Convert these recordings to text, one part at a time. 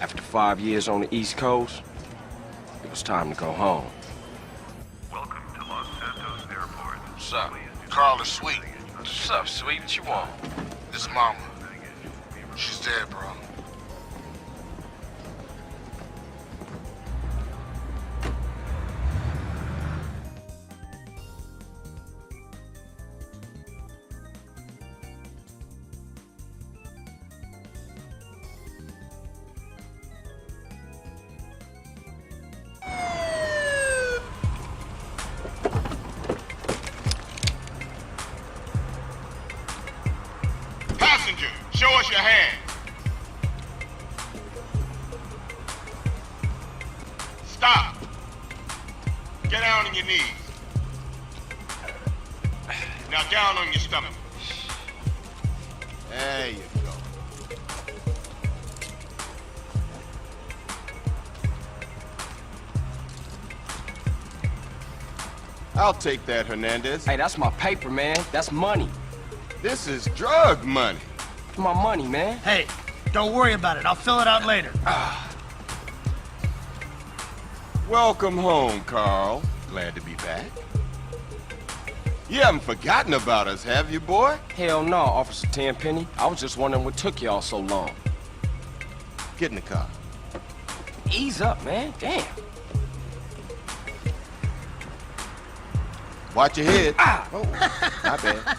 After 5 years on the East Coast, it was time to go home. Welcome to Los Santos Airport. What's up? Carl is sweet. What's up, sweet? What you want? This mama. She's dead, bro. Passenger, show us your hand. Stop. Get down on your knees. Now down on your stomach. There you go. I'll take that, Hernandez. Hey, that's my paper, man. That's money. This is drug money. My money, man. Hey, don't worry about it. I'll fill it out later. Welcome home, Carl. Glad to be back. You haven't forgotten about us, have you, boy? Hell no, Officer Tenpenny. I was just wondering what took y'all so long. Get in the car. Ease up, man. Damn. Watch your head. Ah! Oh, my bad.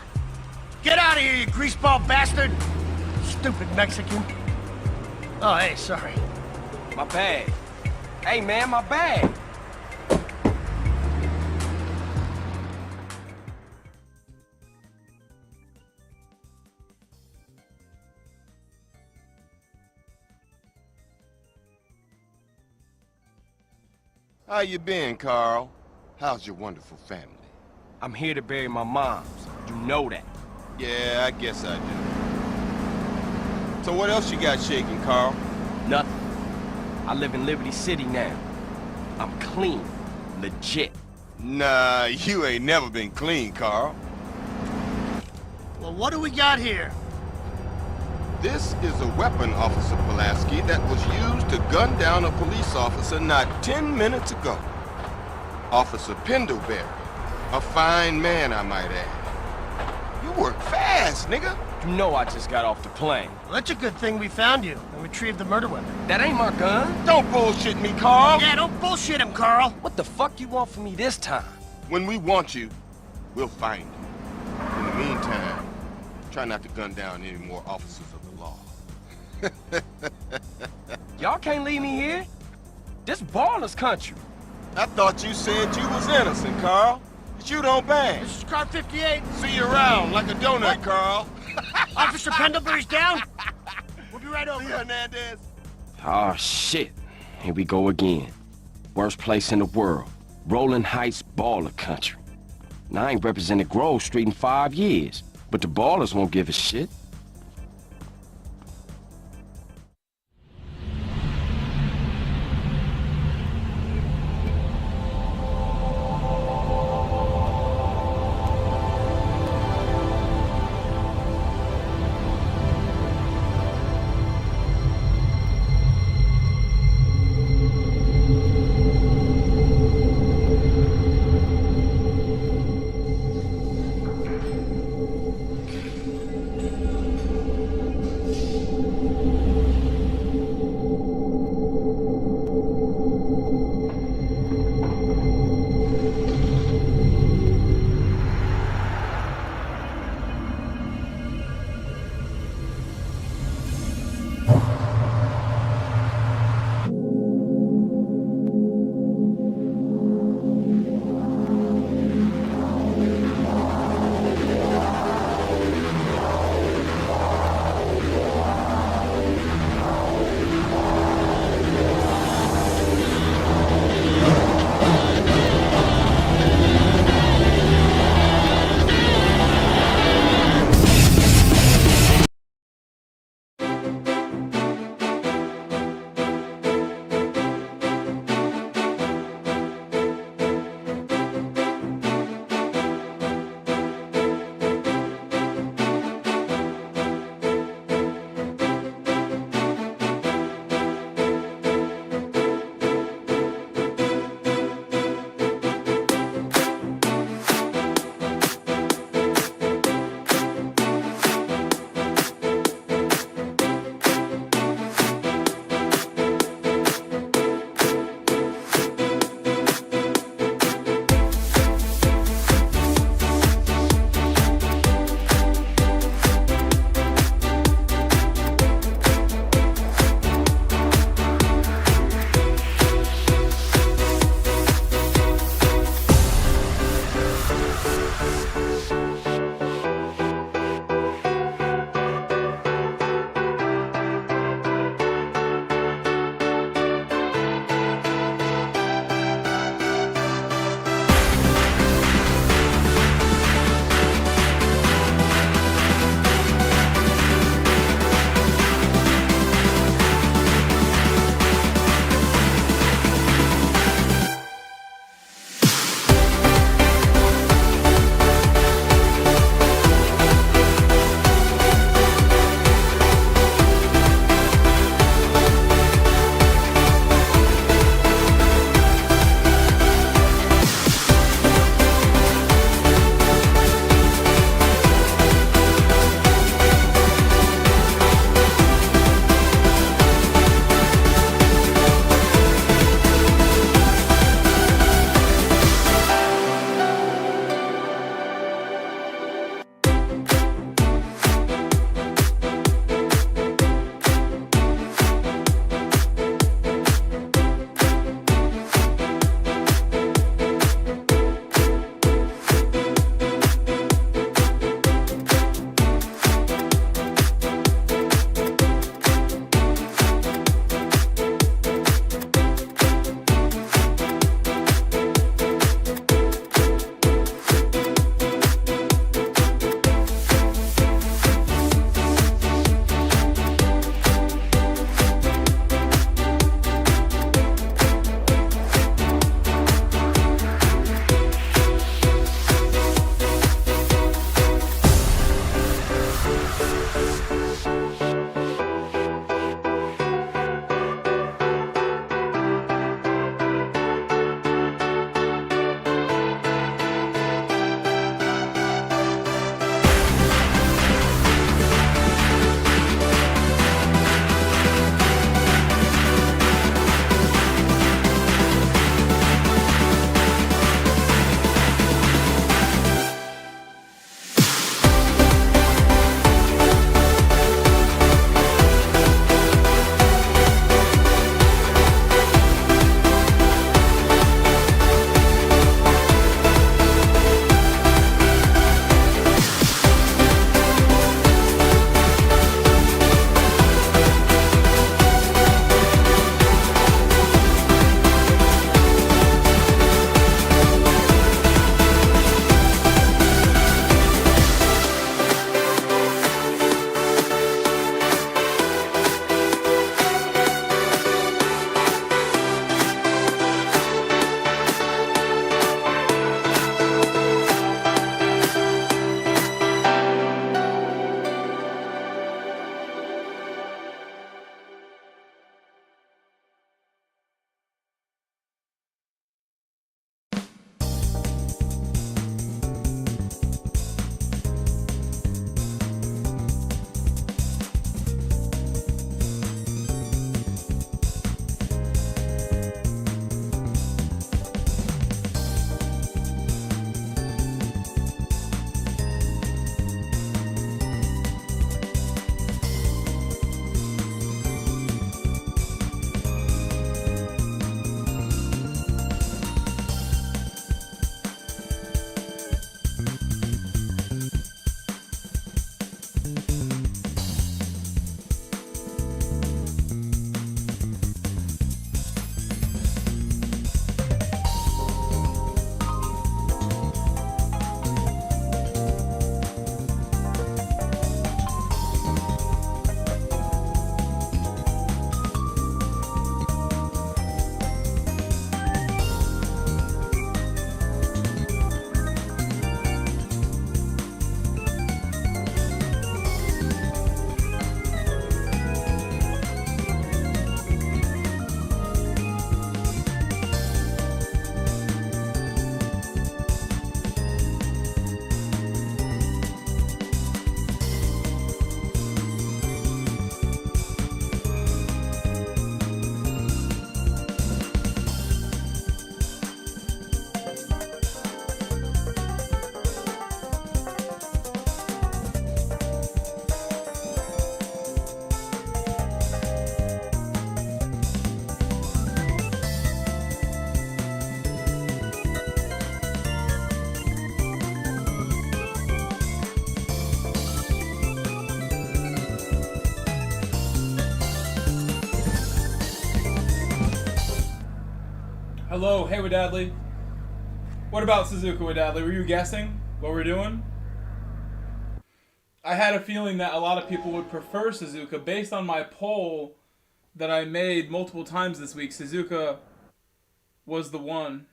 Get out of here, you greaseball bastard! Stupid Mexican. Oh, hey, sorry. My bag. Hey, man, my bag. How you been, Carl? How's your wonderful family? I'm here to bury my moms. You know that. Yeah, I guess I do. So what else you got shaking, Carl? Nothing. I live in Liberty City now. I'm clean. Legit. Nah, you ain't never been clean, Carl. Well, what do we got here? This is a weapon, Officer Pulaski, that was used to gun down a police officer not 10 minutes ago. Officer Pendleberry. A fine man, I might add. You work fast, nigga. You know I just got off the plane. Well, that's a good thing we found you and retrieved the murder weapon. That ain't my gun. Don't bullshit me, Carl. Yeah, don't bullshit him, Carl. What the fuck you want from me this time? When we want you, we'll find you. In the meantime, try not to gun down any more officers of the law. Y'all can't leave me here. This baller's country. I thought you said you was innocent, Carl. But you don't bang. This is car 58. See you around like a donut, What? Carl. Officer Pendlebury's down. We'll be right over. See you, Hernandez. Oh, shit. Here we go again. Worst place in the world. Rolling Heights baller country. Now, I ain't represented Grove Street in 5 years, but the ballers won't give a shit. Hello, hey Wadadley. What about SUZUKA, Wadadley? Were you guessing what we're doing? I had a feeling that a lot of people would prefer SUZUKA based on my poll that I made multiple times this week. SUZUKA was the one.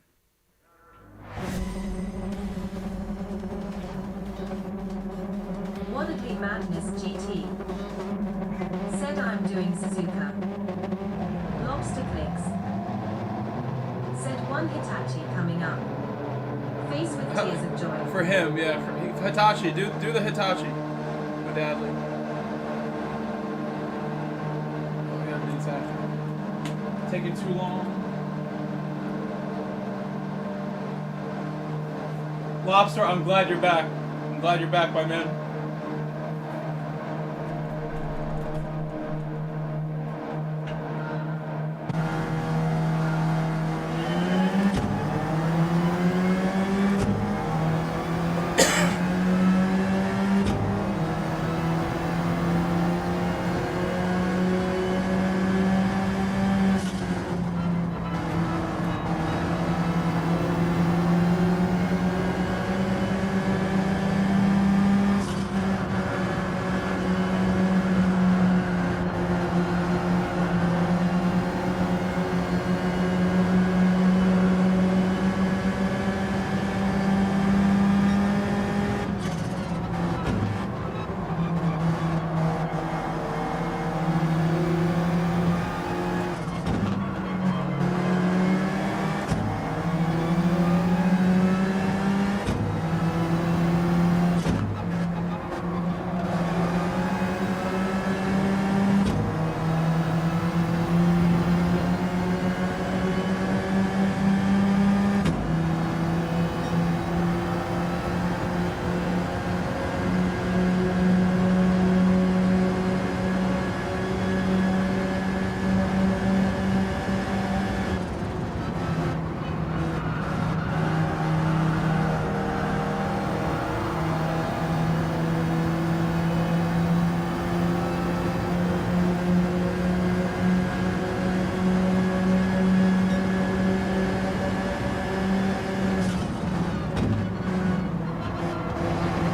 Wannabe Madness GT said I'm doing SUZUKA. Lobster Clicks said one Hitachi coming up. Face with tears of joy. For him, yeah. For Hitachi, do the Hitachi. Wadadley. Oh yeah, it's after. Taking too long. Lobster, I'm glad you're back. I'm glad you're back, my man.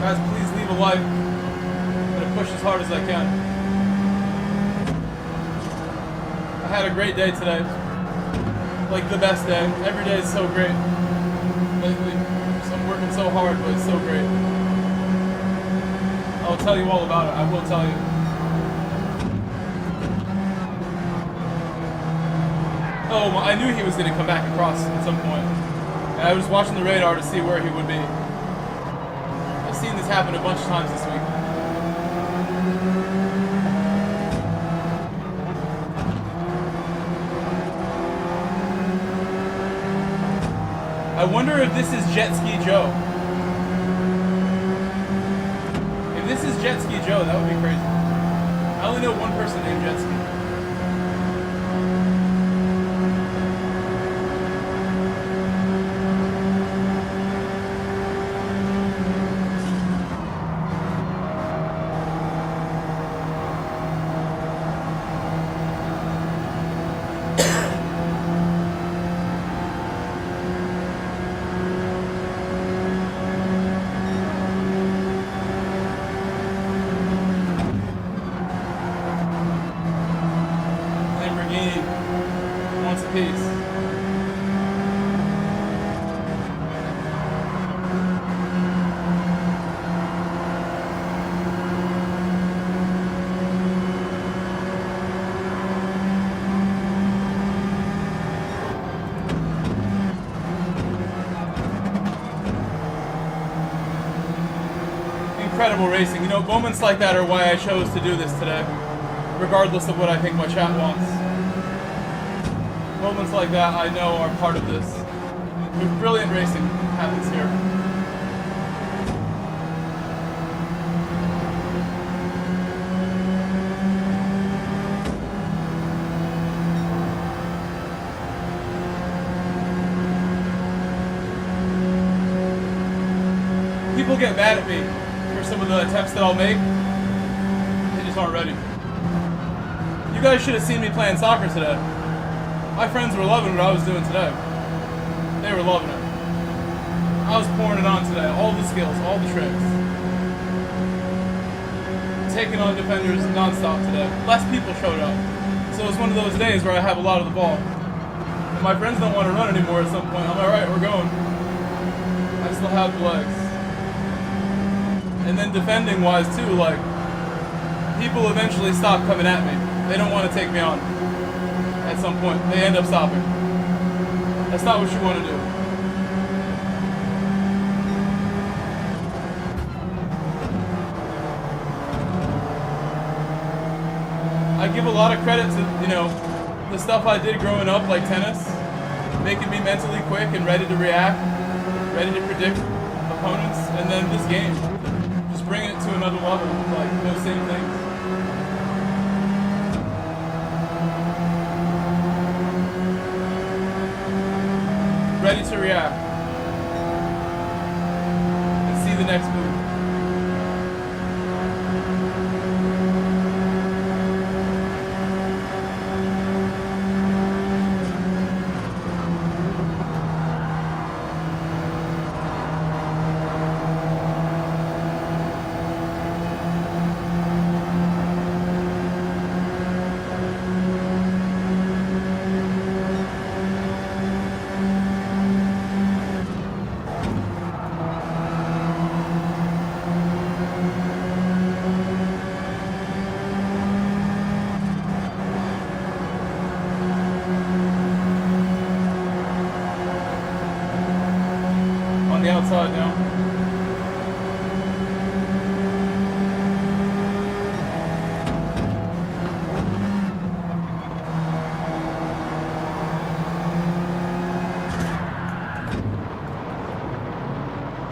Guys, please leave a like. I'm gonna push as hard as I can. I had a great day today. Like the best day. Every day is so great. Lately, so I'm working so hard, but it's so great. I'll tell you all about it. I will tell you. Oh, I knew he was gonna come back across at some point. And I was watching the radar to see where he would be. I've seen this happen a bunch of times this week. I wonder if this is Jet Ski Joe. If this is Jet Ski Joe, that would be crazy. I only know one person named Jet Ski. Incredible racing. You know, moments like that are why I chose to do this today, regardless of what I think my chat wants. Moments like that I know are part of this. Brilliant racing happens here. People get mad at me for some of the attempts that I'll make. They just aren't ready. You guys should have seen me playing soccer today. My friends were loving what I was doing today. They were loving it. I was pouring it on today. All the skills, all the tricks. Taking on defenders non-stop today. Less people showed up. So it was one of those days where I have a lot of the ball. And my friends don't want to run anymore at some point. I'm like, alright, we're going. I still have the legs. And then defending wise too, like, people eventually stop coming at me. They don't want to take me on. At some point, they end up stopping. That's not what you want to do. I give a lot of credit to, you know, the stuff I did growing up, like tennis, making me mentally quick and ready to react, ready to predict opponents, and then this game, just bringing it to another level, like those same things. Ready to react and see the next move. The outside now.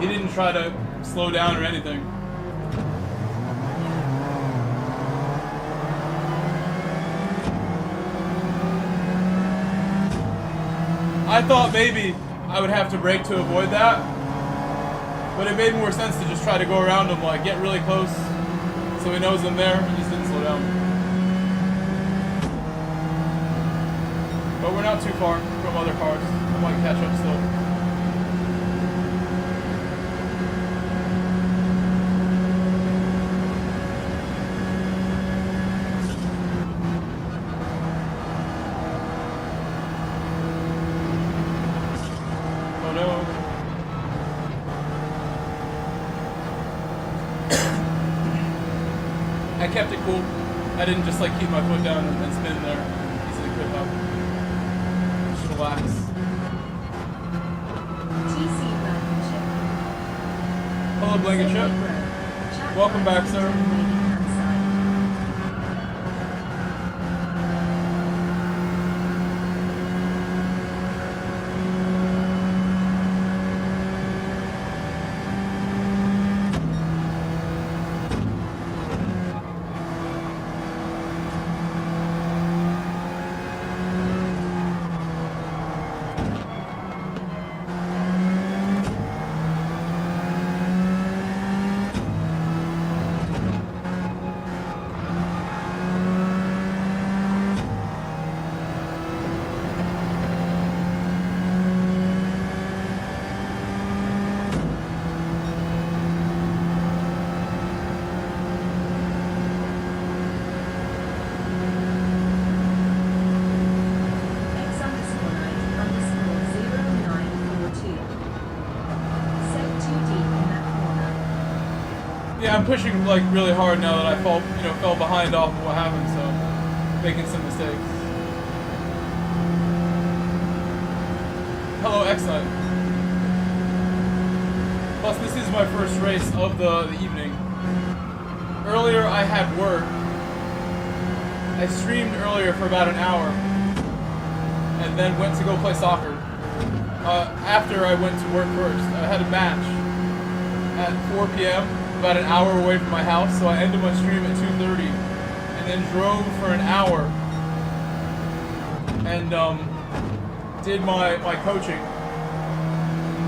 He didn't try to slow down or anything. I thought maybe I would have to brake to avoid that. But it made more sense to just try to go around him, like get really close so he knows I'm there and just didn't slow down. But we're not too far from other cars. I might catch up still. Oh no. I kept it cool. I didn't just like keep my foot down and spin there. Easily could have. Just relax. Hello, Blanket Ship. Welcome back, sir. Yeah, I'm pushing like really hard now that I fell behind off of what happened, so making some mistakes. Hello, X-Night. Plus, this is my first race of the evening. Earlier, I had work. I streamed earlier for about an hour, and then went to go play soccer. After I went to work first, I had a match at 4 p.m., about an hour away from my house, so I ended my stream at 2:30, and then drove for an hour, and did my coaching,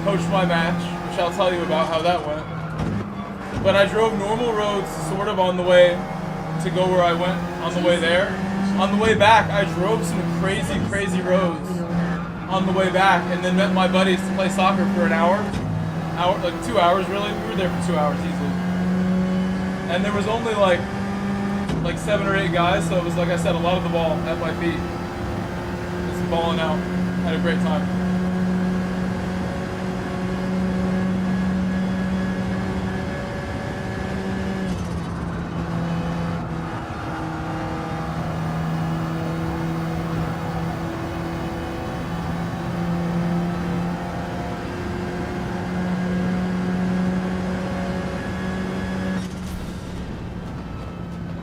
coached my match, which I'll tell you about how that went. But I drove normal roads sort of on the way to go where I went on the way there. On the way back, I drove some crazy roads on the way back, and then met my buddies to play soccer for an hour, like 2 hours really. We were there for 2 hours easily. And there was only like 7 or 8 guys, so it was, like I said, a lot of the ball at my feet. Just balling out. Had a great time.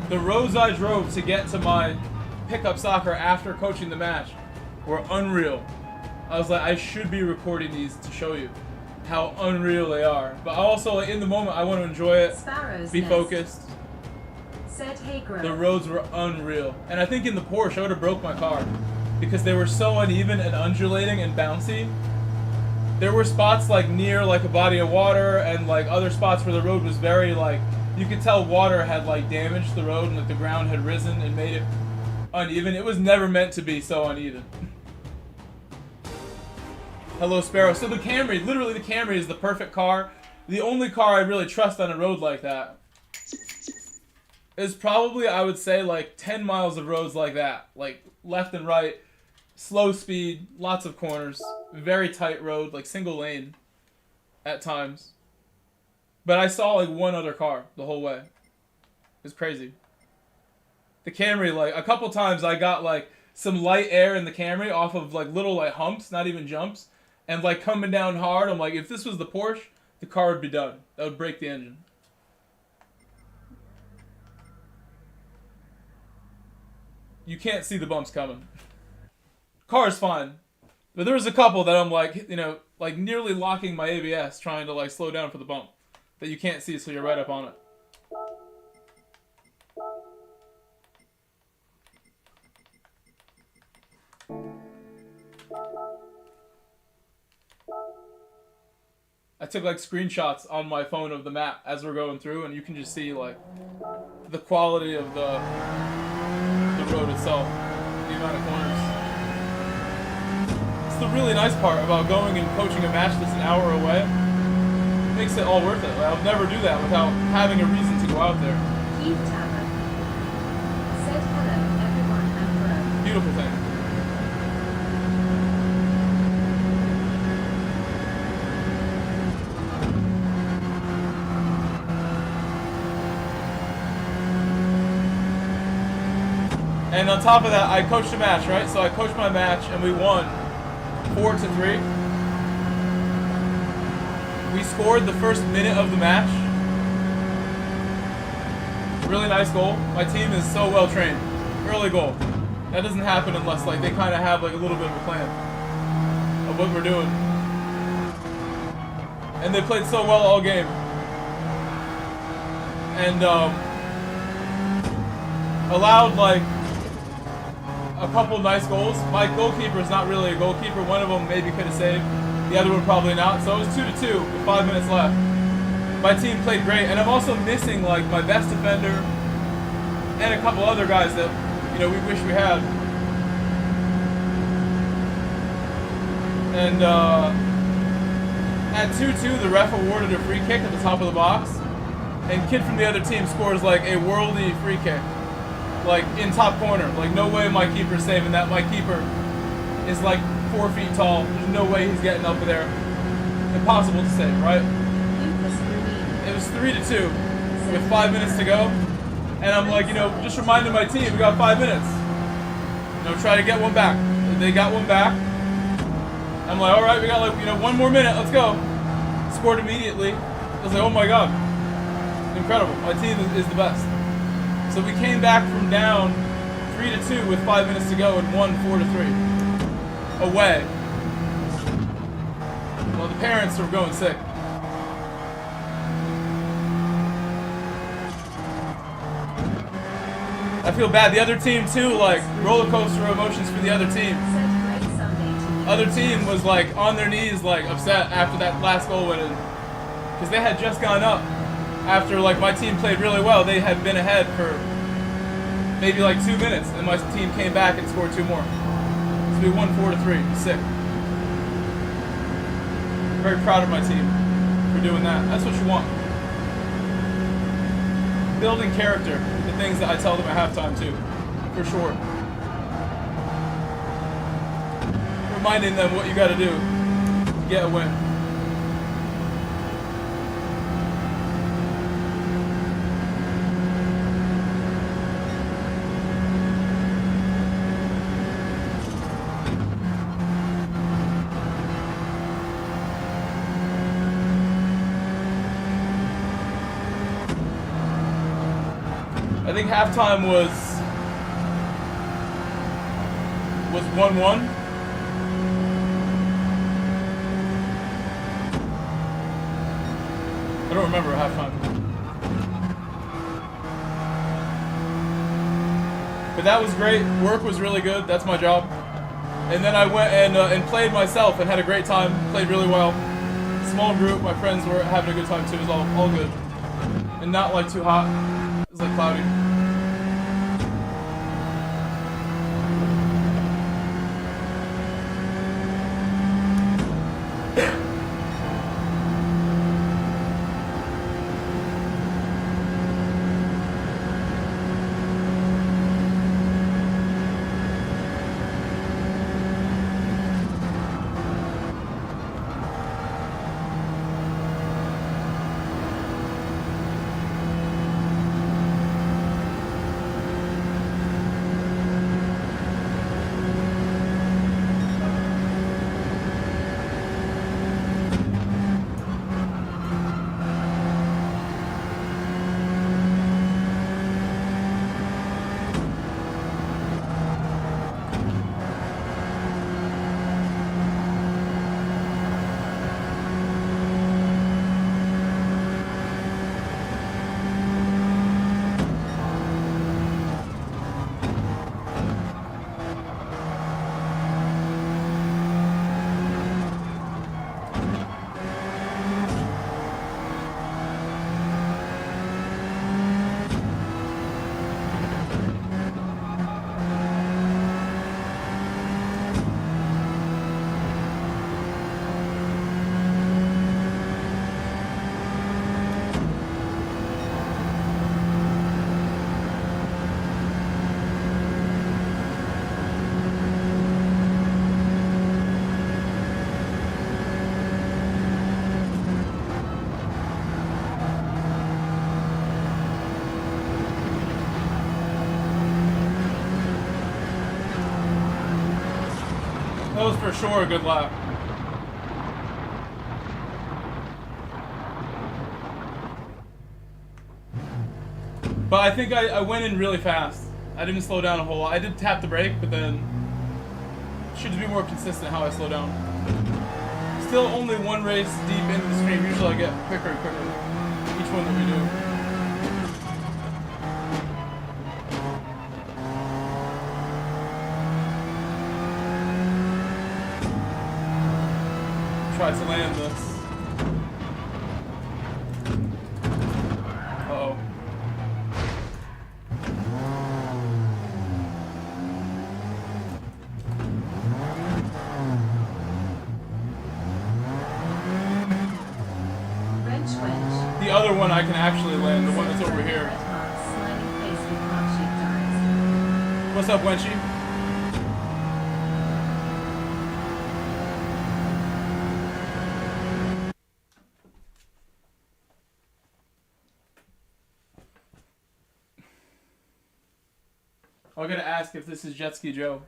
The roads I drove to get to my pickup soccer after coaching the match were unreal. I was like, I should be recording these to show you how unreal they are. But also, like, in the moment, I want to enjoy it, be focused. Said hey, the roads were unreal. And I think in the Porsche, I would have broke my car because they were so uneven and undulating and bouncy. There were spots like near like a body of water and like other spots where the road was very like, you could tell water had like damaged the road and like the ground had risen and made it uneven. It was never meant to be so uneven. Hello, Sparrow. So the Camry, literally the Camry is the perfect car. The only car I really trust on a road like that is probably, I would say, like 10 miles of roads like that. Like left and right, slow speed, lots of corners, very tight road, like single lane at times. But I saw like one other car the whole way. It was crazy. The Camry, like a couple times I got like some light air in the Camry off of like little like humps, not even jumps, and like coming down hard. I'm like, if this was the Porsche, the car would be done. That would break the engine. You can't see the bumps coming. Car's fine. But there was a couple that I'm like, you know, like nearly locking my ABS trying to like slow down for the bump that you can't see, so you're right up on it. I took like screenshots on my phone of the map as we're going through, and you can just see like the quality of the road itself, the amount of corners. It's the really nice part about going and coaching a match that's an hour away. It makes it all worth it. Like, I'll never do that without having a reason to go out there. Keith Tapper said hello, everyone, and bro. Beautiful thing. And on top of that, I coached a match, right? So I coached my match and we won 4-3. We scored the first minute of the match. Really nice goal. My team is so well trained. Early goal. That doesn't happen unless like they kind of have like a little bit of a plan of what we're doing. And they played so well all game. And allowed like a couple nice goals. My goalkeeper is not really a goalkeeper. One of them maybe could have saved. The other one probably not. So it was 2-2 with 5 minutes left. My team played great, and I'm also missing like my best defender and a couple other guys that, you know, we wish we had. And at 2-2, the ref awarded a free kick at the top of the box, and kid from the other team scores like a worldy free kick, like in top corner. Like no way my keeper's saving that. My keeper is like 4 feet tall. There's no way he's getting up there. Impossible to save, right? It was 3-2 with 5 minutes to go. And I'm like, you know, just reminding my team, we got 5 minutes. You know, try to get one back. They got one back. I'm like, all right, we got like, you know, 1 more minute, let's go. Scored immediately. I was like, oh my God. Incredible. My team is the best. So we came back from down 3-2 with 5 minutes to go and won 4-3. Away. Well, the parents were going sick. I feel bad. The other team too, like roller coaster emotions for the other team. Other team was like on their knees, like upset after that last goal went in, because they had just gone up after like my team played really well. They had been ahead for maybe like 2 minutes, and my team came back and scored 2 more. So we won 4-3. Sick. I'm very proud of my team for doing that. That's what you want. Building character, the things that I tell them at halftime too, for sure. Reminding them what you got to do to get a win. I think halftime was 1-1. I don't remember halftime. But that was great. Work was really good. That's my job. And then I went and played myself and had a great time. Played really well. Small group. My friends were having a good time too. It was all good. And not like too hot. It was like cloudy. That was for sure a good lap. But I think I went in really fast. I didn't slow down a whole lot. I did tap the brake, but then should just be more consistent how I slow down. Still only one race deep into the stream. Usually I get quicker and quicker each one that we do. Try to land this. Uh-oh. The other one I can actually land, the one that's over here. What's up, Wenchy? I'm gonna ask if this is Jet Ski Joe.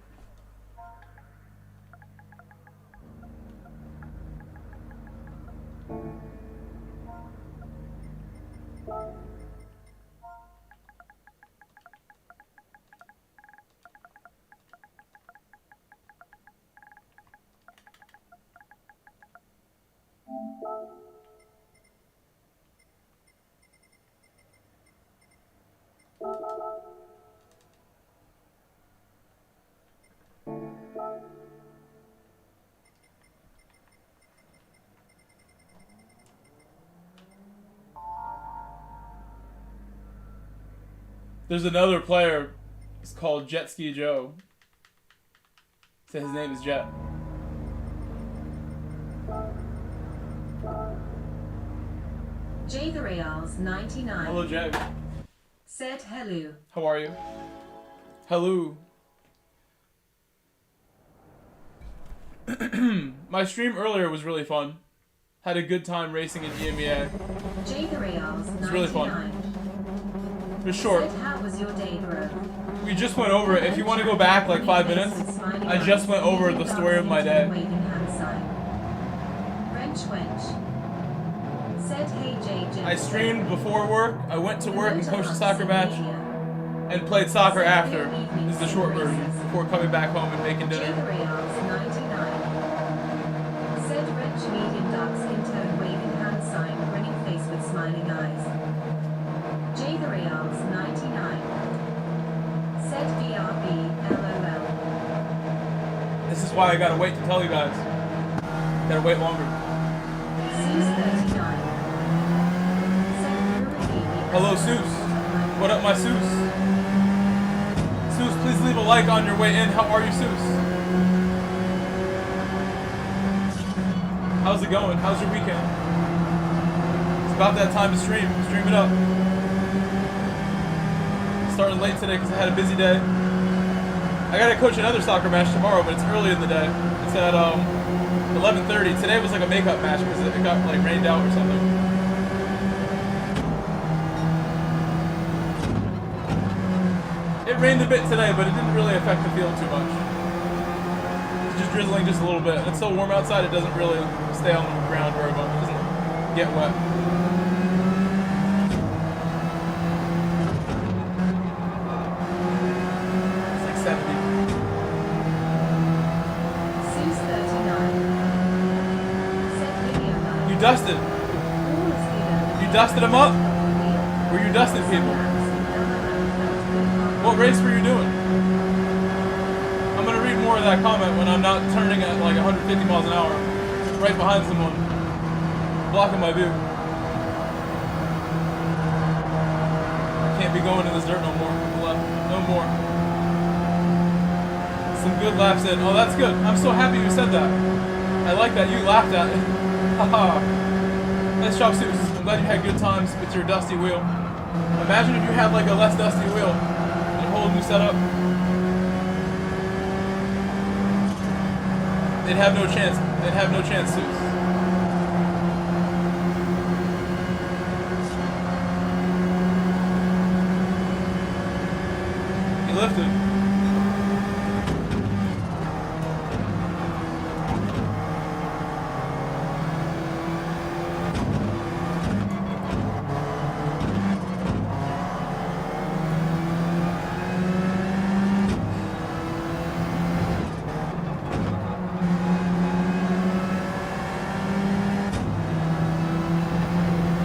There's another player. It's called Jet Ski Joe. So his name is Jet. Jay the Reals 99 Hello, Jay. said hello. How are you? Hello. My stream earlier was really fun. Had a good time racing in EMEA. Jay the Reals 99 really fun. It was short. said how was your day, bro? We just went over it. If you want to go back like 5 minutes, I just went over the story of my day. Wrench Wench said hey JJ. I streamed before work, I went to work and coached a soccer match, and played soccer after. This is the short version, before coming back home and making Jay dinner. the Reals 99 said Wrench medium dark skin tone waving hand sign grinning face with smiling eyes. Jay the Reals 99 said BRB LOL. This is why I gotta wait to tell you guys. Gotta wait longer. Zeus 39 said Hello, Zeus. What up, my Zeus? Zeus, please leave a like on your way in. How are you, Zeus? How's it going? How's your weekend? It's about that time to stream. Stream it up. Started late today because I had a busy day. I gotta coach another soccer match tomorrow, but it's early in the day. It's at 11:30. Today was like a makeup match because it got like rained out or something. It rained a bit today, but it didn't really affect the field too much. It's just drizzling just a little bit. It's so warm outside, it doesn't really stay on the ground very much. It doesn't get wet. It's like 70. Zeus 39 said video live. You dusted. You dusted them up? Were you dusting people? What race were you doing? I'm gonna read more of that comment when I'm not turning at like 150 miles an hour, right behind someone, blocking my view. Can't be going in this dirt no more. No more. Some good laughs in. Oh, that's good. I'm so happy you said that. I like that you laughed at it. Haha. Nice job, Zeus. I'm glad you had good times with your dusty wheel. Imagine if you had like a less dusty wheel. Whole new setup. They'd have no chance. They'd have no chance, Zeus. He lifted.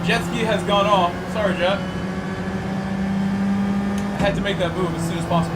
Jet ski has gone off. Sorry, Jet. I had to make that move as soon as possible.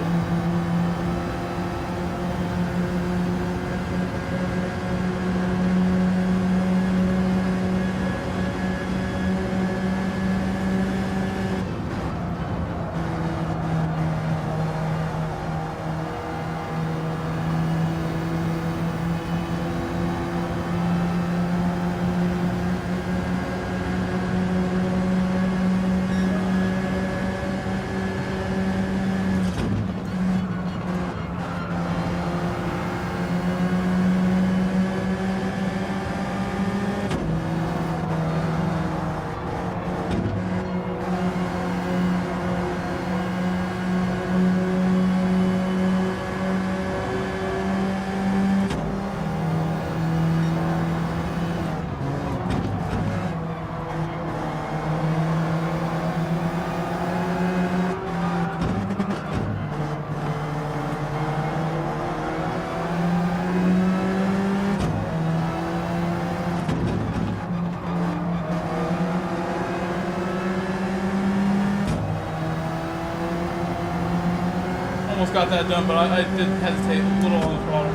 Almost got that done, but I did hesitate a little on the throttle.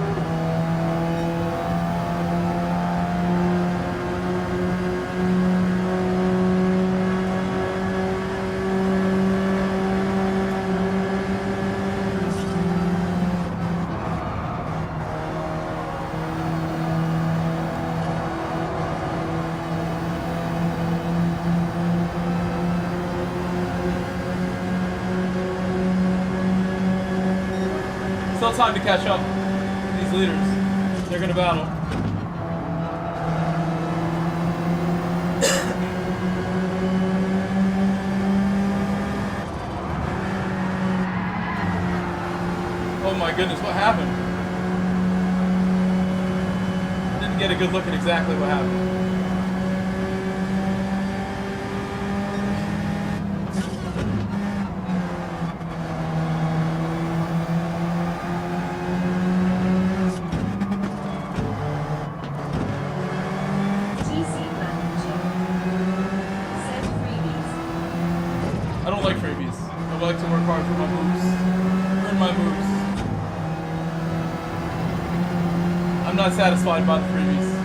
Still time to catch up. These leaders. They're gonna battle. Oh my goodness, what happened? Didn't get a good look at exactly what happened. TC Managing. Said freebies. I don't like freebies. I like to work hard for my moves. Earn my moves. I'm not satisfied by the freebies.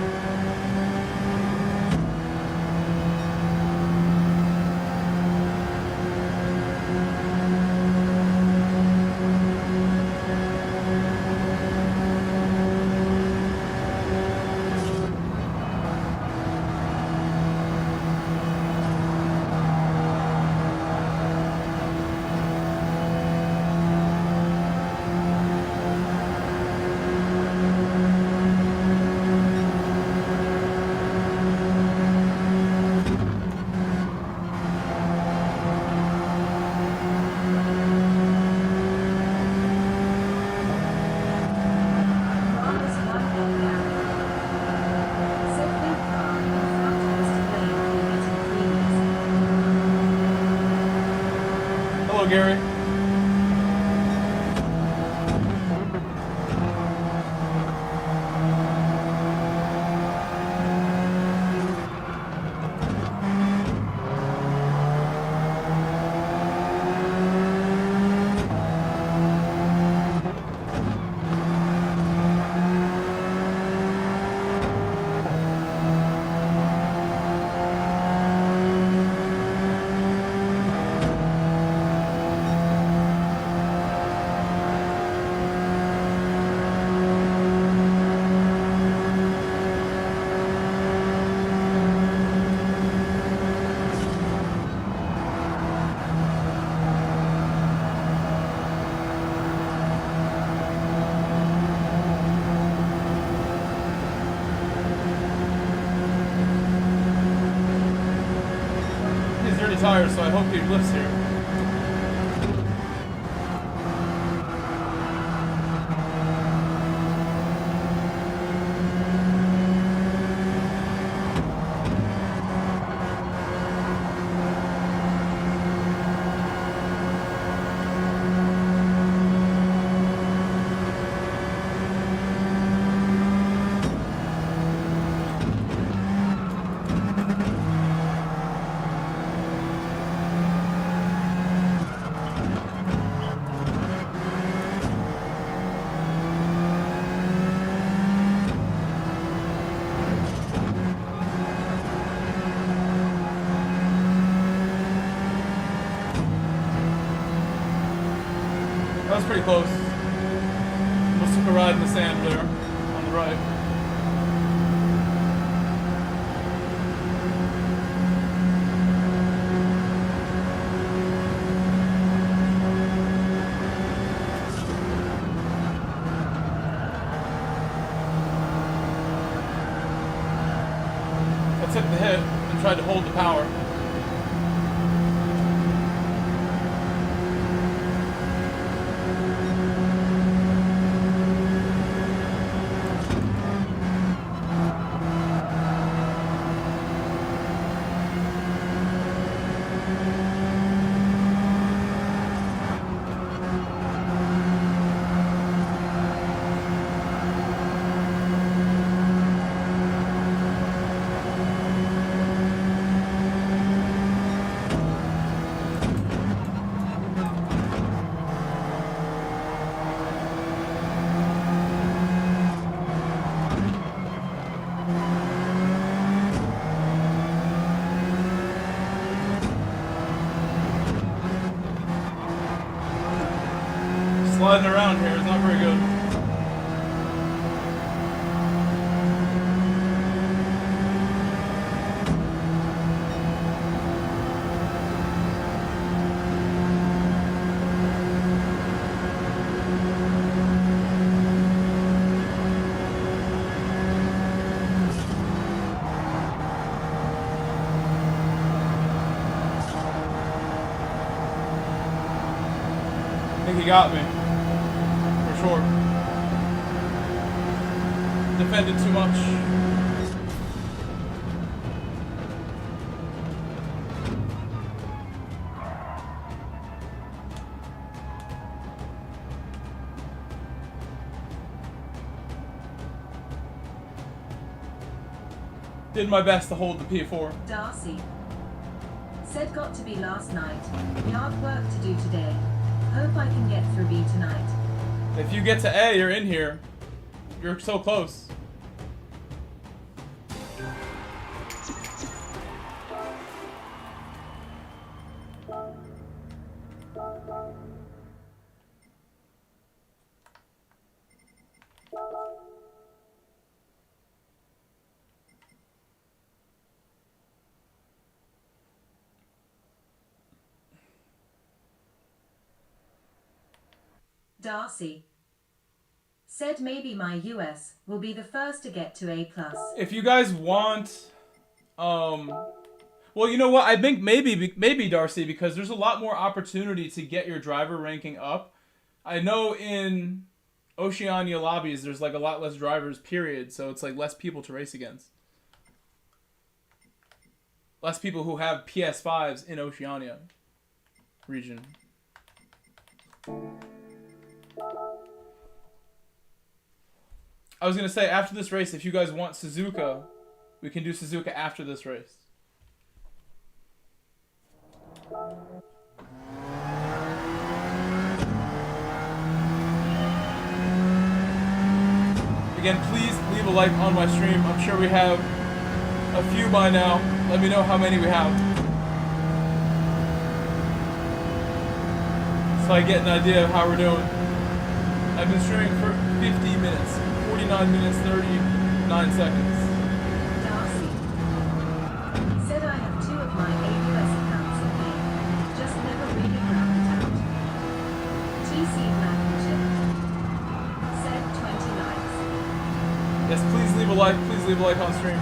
Marcus one block down. Said big car in front was to blame for getting freebies. Hello, Gary. He's dirty tires, so I hope he lifts here. That was pretty close. Almost took a ride in the sand there on the right. I took the hit and tried to hold the power. Sliding around here is not very good. think he got me. For sure. Defended too much. Did my best to hold the P4. Darcy. Said got to be last night. Yard work to do today. Hope I can get through B tonight. If you get to A, you're in here. You're so close. Darcy. Said maybe my US will be the first to get to A+. If you guys want, well, you know what? I think maybe Darcy, because there's a lot more opportunity to get your driver ranking up. I know in Oceania lobbies, there's like a lot less drivers, period. So it's like less people to race against. Less people who have PS5s in Oceania region. I was going to say, after this race, if you guys want SUZUKA, we can do SUZUKA after this race. Again, please leave a like on my stream. I'm sure we have a few by now. Let me know how many we have, so I get an idea of how we're doing. I've been streaming for 50 minutes. 49 minutes, 39 seconds. Darcy. Said I have 2 of my AUS accounts in me. Just never really grabbed it out. TC Blankenship. Said 20 likes. Yes, please leave a like. Please leave a like on stream.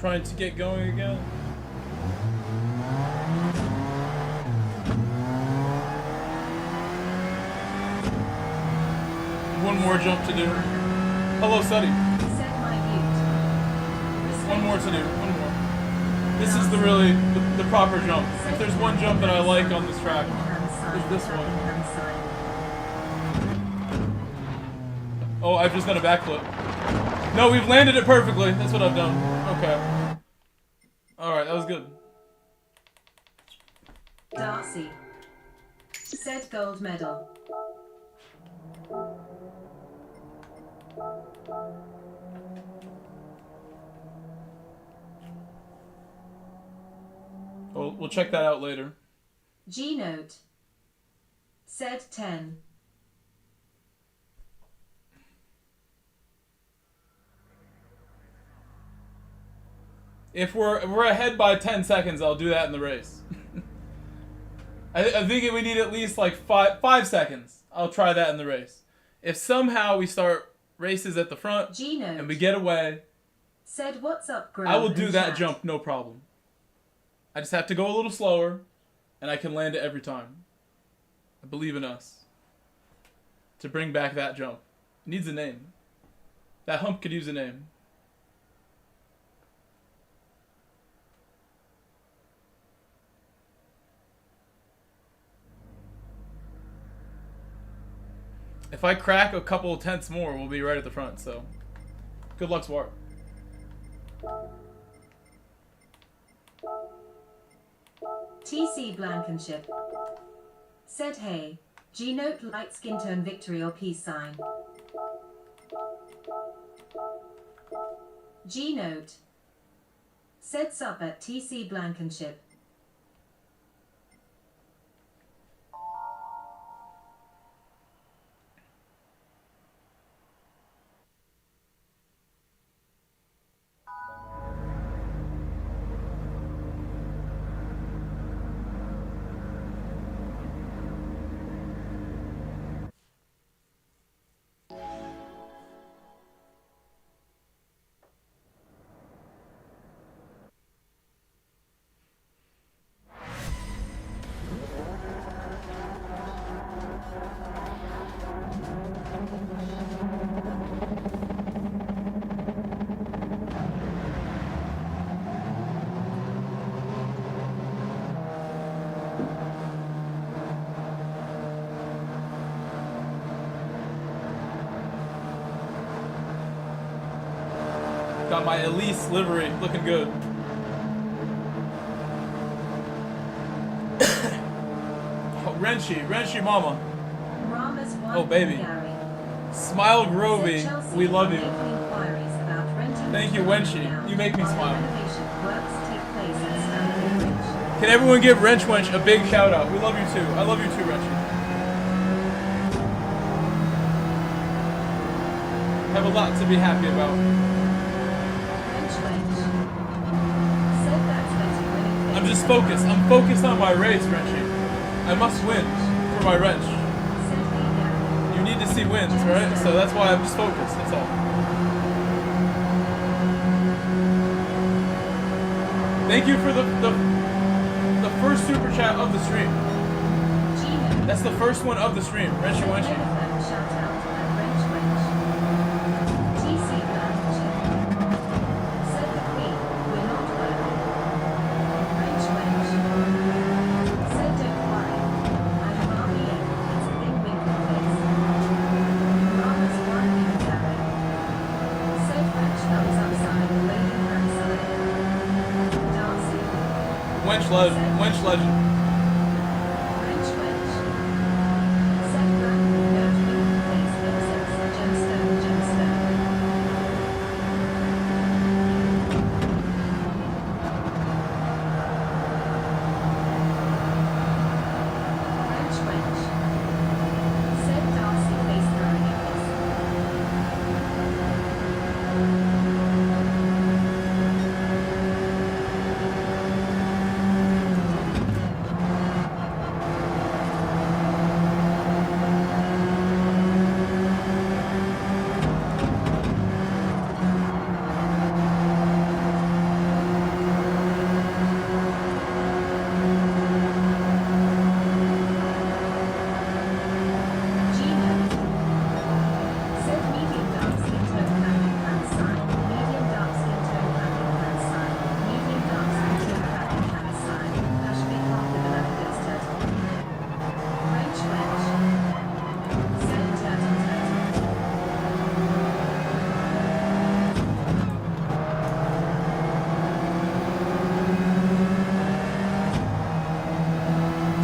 trying to get going again. One more jump to do. Hello, Suddy. Set my mute. One more to do. One more. This is the proper jump. If there's one jump that I like on this track, it's this one. Oh, I've just done a backflip. No, we've landed it perfectly. That's what I've done. Okay. Alright, that was good. Darcy. Set gold medal. We'll check that out later. G note. Set 10. If we're ahead by 10 seconds, I'll do that in the race. I think we need at least like five seconds. I'll try that in the race. If somehow we start races at the front and we get away, said what's up, Grove, I will do that chat. jump, no problem. I just have to go a little slower, and I can land it every time. I believe in us. To bring back that jump. It needs a name. That hump could use a name. If I crack a couple of tenths more, we'll be right at the front, so good luck, Swart. TC Blankenship. Said hey. G-note light skin tone victory or peace sign. G-note. Said sub at TC Blankenship. Got my Elise livery, looking good. Oh, Renshi Mama. Rama's Oh, baby. Smile Grovey, we love you. Thank you, Wenshi. You make me smile. Can everyone give Wrench Wench a big shout out? We love you too. I love you too, Wrenchy. Have a lot to be happy about. I'm just focused. I'm focused on my race, Wrenchy. I must win for my wrench. You need to see wins, right? So that's why I'm just focused. That's all. Thank you for the first super chat of the stream. That's the first one of the stream, Wrenchy Wenchy. Wench legend.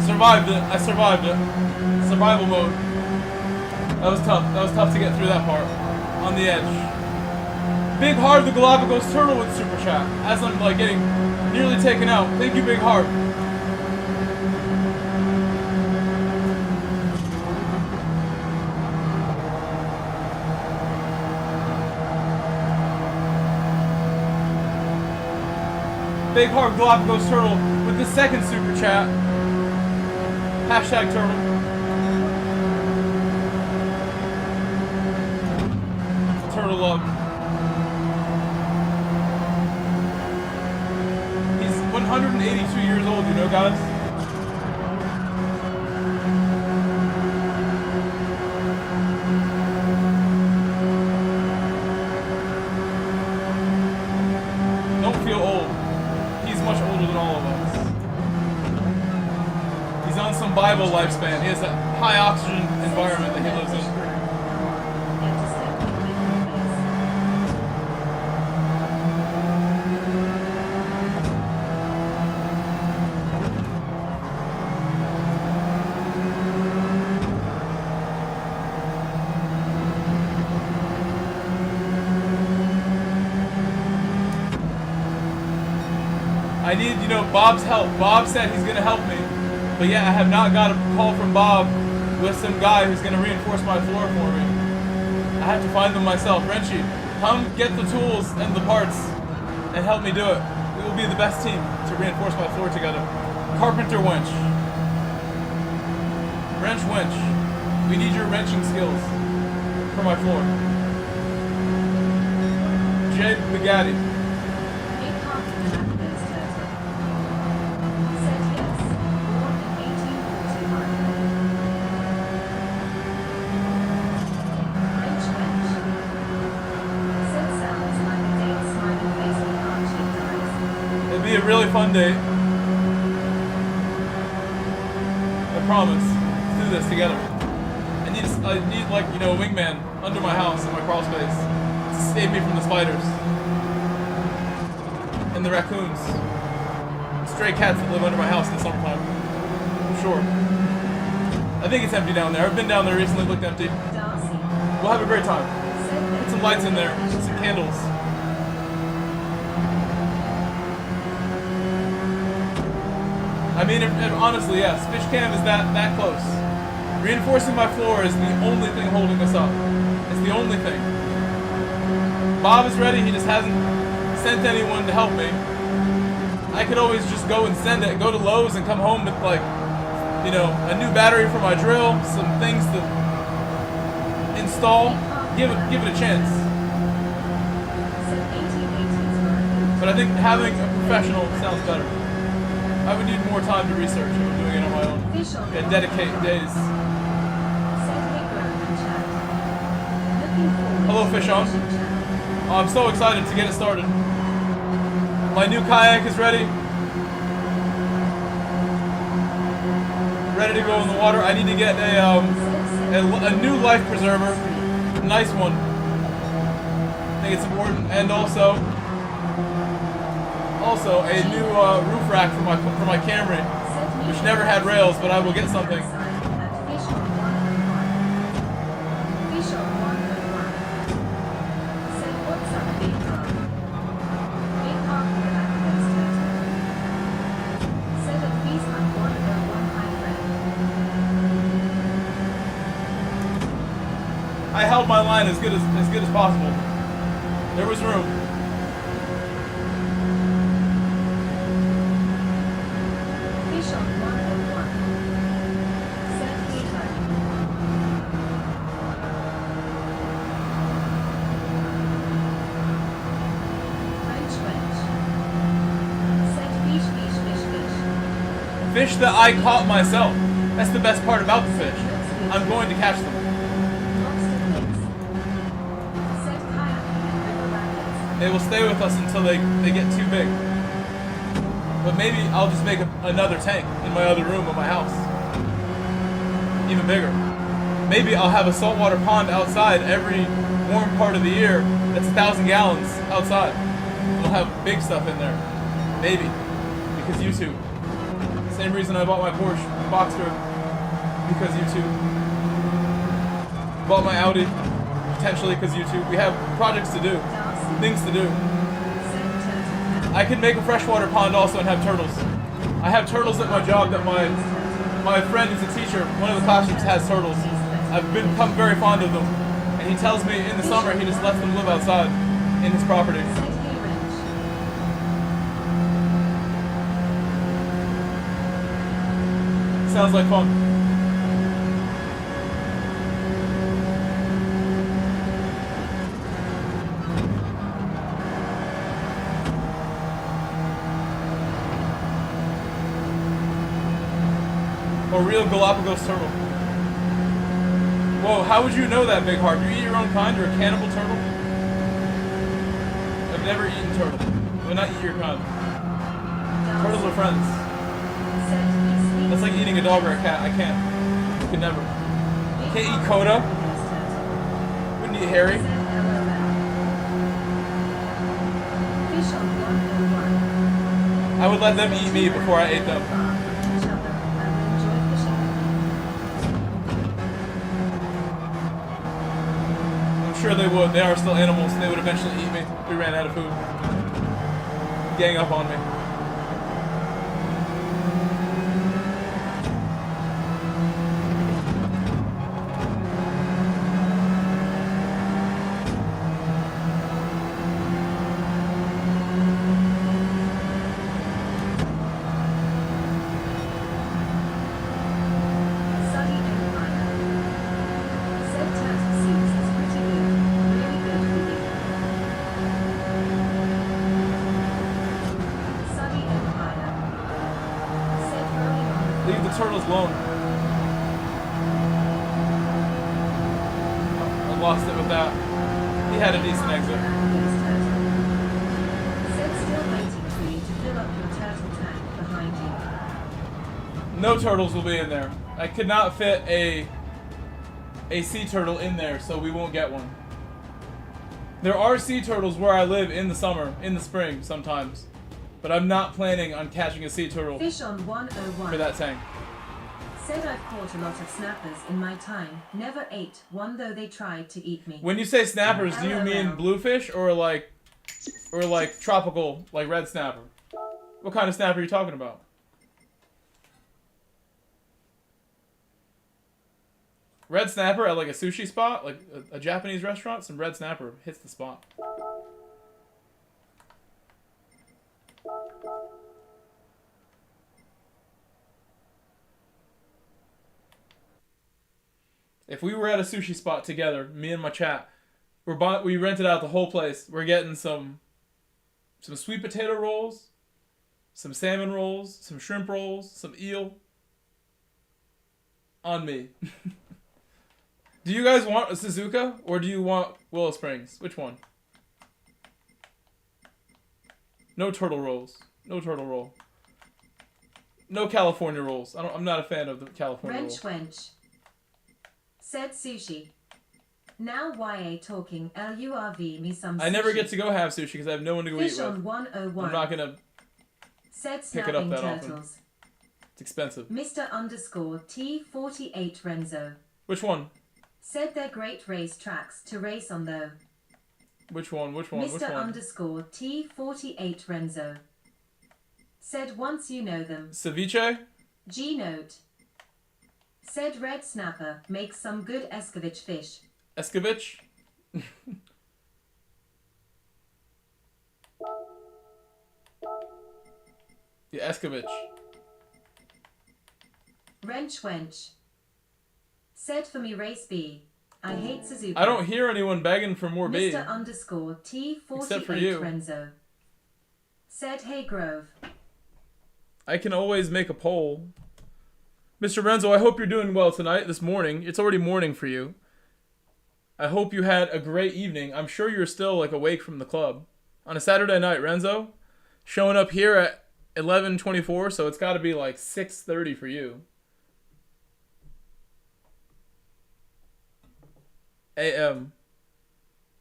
Survived it. I survived it. Survival mode. That was tough. That was tough to get through that part. On the edge. Big Hard the Galapagos Turtle with Super Chat. As I'm like getting nearly taken out. Thank you, Big Hard. Big Hard Galapagos Turtle with the second Super Chat. Hashtag turtle. Turtle love. He's 182 years old, you know, guys? Don't feel old. He's much older than all of us. He's on some Bible lifespan. He has a high oxygen environment that he lives in. I need, you know, Bob's help. Bob said he's gonna help me. But yeah, I have not got a call from Bob with some guy who's gonna reinforce my floor for me. I have to find them myself. Wrenchy, come get the tools and the parts and help me do it. We will be the best team to reinforce my floor together. Carpenter Wench. Wrench Wench. We need your wrenching skills for my floor. Jay Bugatti. Be a really fun day. I promise. Let's do this together. I need like, you know, a wingman under my house in my crawl space to save me from the spiders and the raccoons, stray cats that live under my house in the summertime. I'm sure. I think it's empty down there. I've been down there recently. Looked empty. We'll have a great time. Put some lights in there. Some candles. I mean, honestly, yes, fish cam is that close. Reinforcing my floor is the only thing holding us up. It's the only thing. Bob is ready, he just hasn't sent anyone to help me. I could always just go and send it, go to Lowe's and come home with, like, you know, a new battery for my drill, some things to install, give it a chance. But I think having a professional sounds better. I would need more time to research if I'm doing it on my own. And dedicate days. Hello, Fish On. I'm so excited to get it started. My new kayak is ready. Ready to go in the water. I need to get a new life preserver. A nice one. I think it's important. And also a new roof rack for my Camry, which never had rails, but I will get something. I held my line as good as possible. There was room. Fish that I caught myself. That's the best part about the fish. I'm going to catch them. They will stay with us until they get too big. But maybe I'll just make another tank in my other room of my house. Even bigger. Maybe I'll have a saltwater pond outside every warm part of the year that's 1,000 gallons outside. We'll have big stuff in there. Maybe. Because YouTube. Same reason I bought my Porsche Boxster, because YouTube. Bought my Audi, potentially because YouTube. We have projects to do, things to do. I can make a freshwater pond also and have turtles. I have turtles at my job that my friend who's a teacher, one of the classrooms has turtles. I've become very fond of them. And he tells me in the summer he just lets them live outside in his property. Sounds like fun. A real Galapagos turtle. Whoa, how would you know that, Big Heart? Do you eat your own kind? You're a cannibal turtle? I've never eaten turtle. I would not eat your kind. Turtles are friends. That's like eating a dog or a cat. I can't. Could never. Can't eat Coda. Wouldn't eat Harry. I would let them eat me before I ate them. I'm sure they would. They are still animals. They would eventually eat me. We ran out of food. Gang up on me. Turtles alone. I lost it with that. He had a decent exit. No turtles will be in there. I could not fit a sea turtle in there, so we won't get one. There are sea turtles where I live in the summer, in the spring sometimes, but I'm not planning on catching a sea turtle Fish on 101. for that tank. Said I've caught a lot of snappers in my time. Never ate one, though they tried to eat me. When you say snappers, do you mean bluefish or like tropical, like red snapper? What kind of snapper are you talking about? Red snapper at like a sushi spot, like a Japanese restaurant, some red snapper hits the spot. If we were at a sushi spot together, me and my chat, we rented out the whole place. We're getting some sweet potato rolls, some salmon rolls, some shrimp rolls, some eel. On me. Do you guys want a SUZUKA or do you want Willow Springs? Which one? No turtle rolls. No turtle roll. No California rolls. I'm not a fan of the California roll. Wench. Said sushi. Now YA talking LURV me some sushi. I never get to go have sushi because I have no one to go Fish eat with. on 101. I'm not gonna Said pick it up that turtles. often. It's expensive. Mr. _ T48 Renzo. Which one? Said they're great race tracks to race on though. Which one? Which one? Mr. Which one? _ T48 Renzo. Said once you know them. Ceviche? G-Note. Said red snapper makes some good escovitch fish. Escovitch? Yeah, escovitch. Wench. Said for me race B. I hate SUZUKA. I don't hear anyone begging for more B. Mr. _ Except for you. T48 Renzo. Said hey Grove. I can always make a poll. Mr. Renzo, I hope you're doing well tonight, this morning. It's already morning for you. I hope you had a great evening. I'm sure you're still like awake from the club. On a Saturday night, Renzo. Showing up here at 11:24, so it's got to be like 6:30 for you. AM.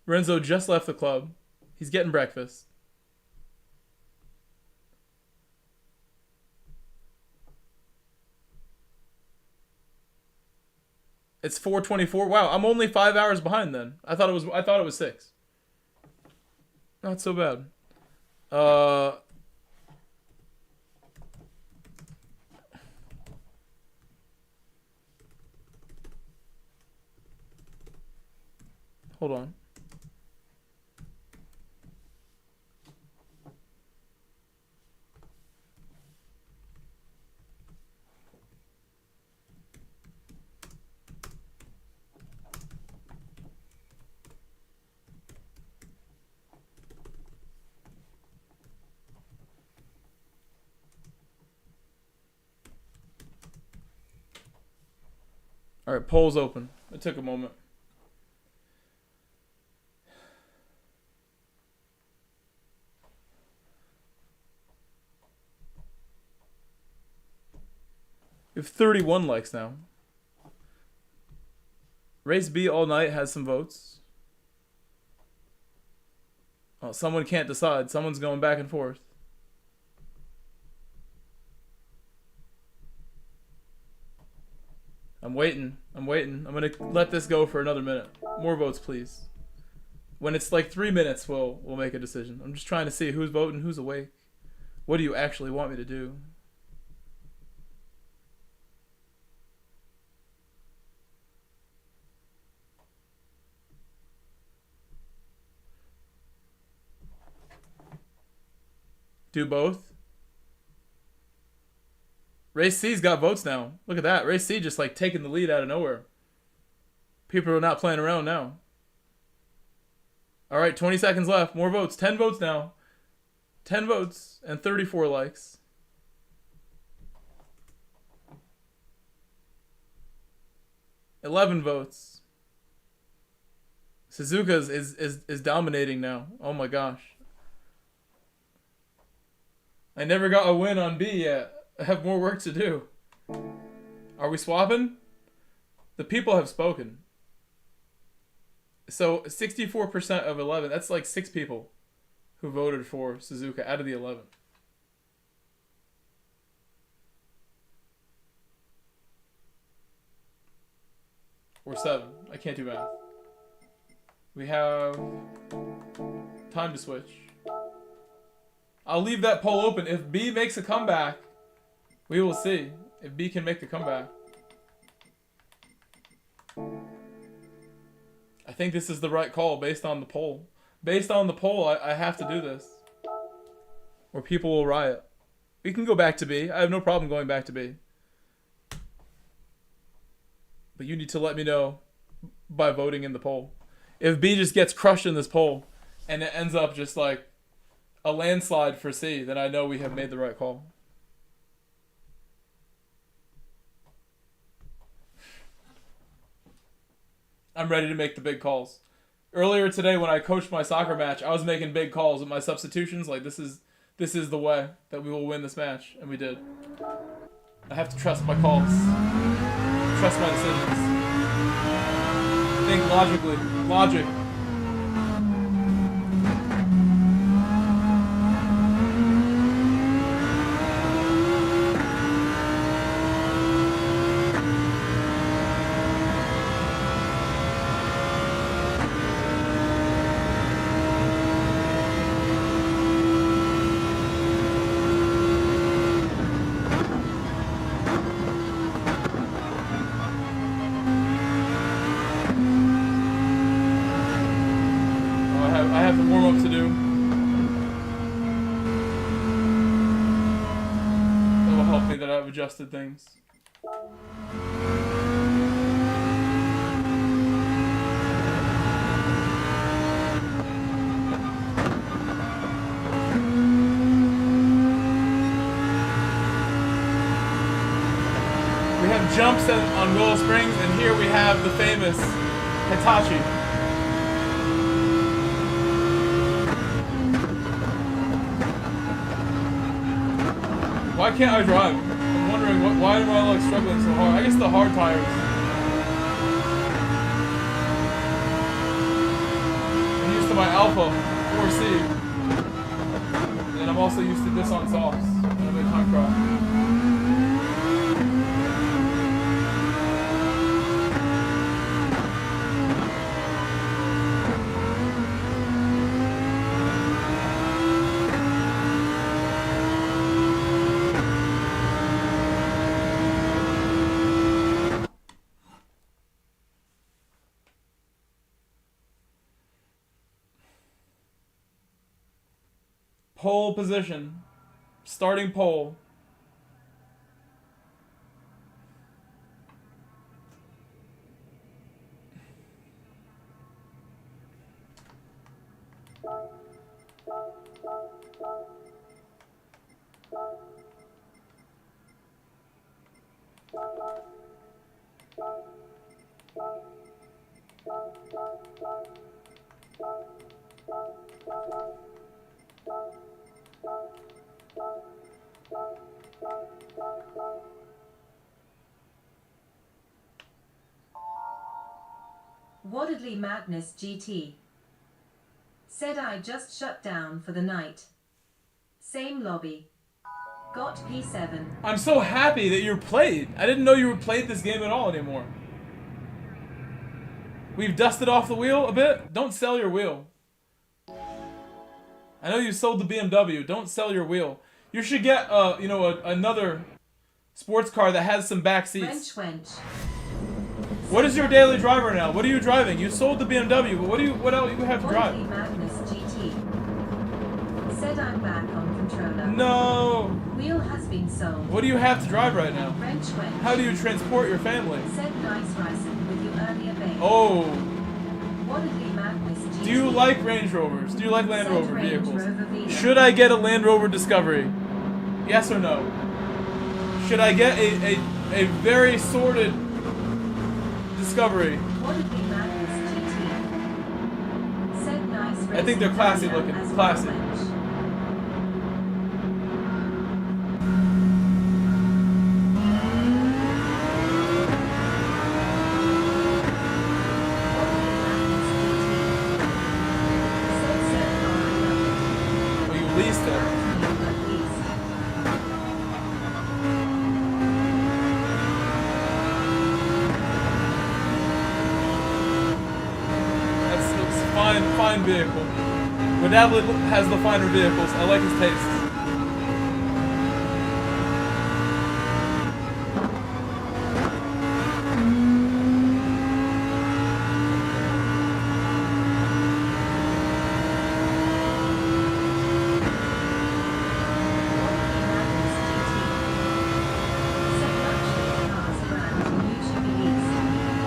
Renzo just left the club. He's getting breakfast. It's 4:24. Wow, I'm only 5 hours behind then. I thought it was 6. Not so bad. Hold on. All right, polls open. It took a moment. We have 31 likes now. Race B all night has some votes. Oh, someone can't decide. Someone's going back and forth. I'm waiting. I'm gonna let this go for another minute. More votes, please. When it's like 3 minutes, we'll make a decision. I'm just trying to see who's voting, who's awake. What do you actually want me to do? Do both? Race C's got votes now. Look at that. Race C just like taking the lead out of nowhere. People are not playing around now. All right, 20 seconds left. More votes. 10 votes now. 10 votes and 34 likes. $11 votes. SUZUKA is dominating now. Oh my gosh. I never got a win on B yet. I have more work to do. Are we swapping? The people have spoken. So 64% of 11. That's like 6 people who voted for SUZUKA out of the 11. Or 7. I can't do math. We have time to switch. I'll leave that poll open. If B makes a comeback, we will see if B can make the comeback. I think this is the right call based on the poll. Based on the poll, I have to do this. Or people will riot. We can go back to B. I have no problem going back to B. But you need to let me know by voting in the poll. If B just gets crushed in this poll and it ends up just like a landslide for C, then I know we have made the right call. I'm ready to make the big calls. Earlier today when I coached my soccer match, I was making big calls with my substitutions. Like this is the way that we will win this match, and we did. I have to trust my calls. Trust my decisions. Think logically. Logic. Adjusted things. We have jumps on Willow Springs, and here we have the famous Hitachi. Why can't I drive? I'm wondering why am I like struggling so hard? I guess the hard tires. I'm used to my Alpha 4C. And I'm also used to this on softs. And I'm in time crop. Pole position. Starting pole. Wardedly Madness GT. Said I just shut down for the night. Same lobby. Got P7. I'm so happy that you're played. I didn't know you were played this game at all anymore. We've dusted off the wheel a bit. Don't sell your wheel. I know you sold the BMW. Don't sell your wheel. You should get, you know, another sports car that has some back seats. Wench. What is your daily driver now? What are you driving? You sold the BMW, but what else do you have to drive? Wardedly Madness GT. Said I'm back on controller. No. Wheel has been sold. What do you have to drive right now? Wench. How do you transport your family? Said nice rising with you earlier, babe. Oh. Wardedly Madness GT. Do you like Range Rovers? Do you like Land Said Rover Range vehicles? Rover Villa. Should I get a Land Rover Discovery? Yes or no? Should I get a very sorted Discovery? Wardedly Madness GT. Said nice I think they're classy looking. as Classy. well, wench. Well, you leased it. That's a fine vehicle. But Adley has the finer vehicles. I like his taste.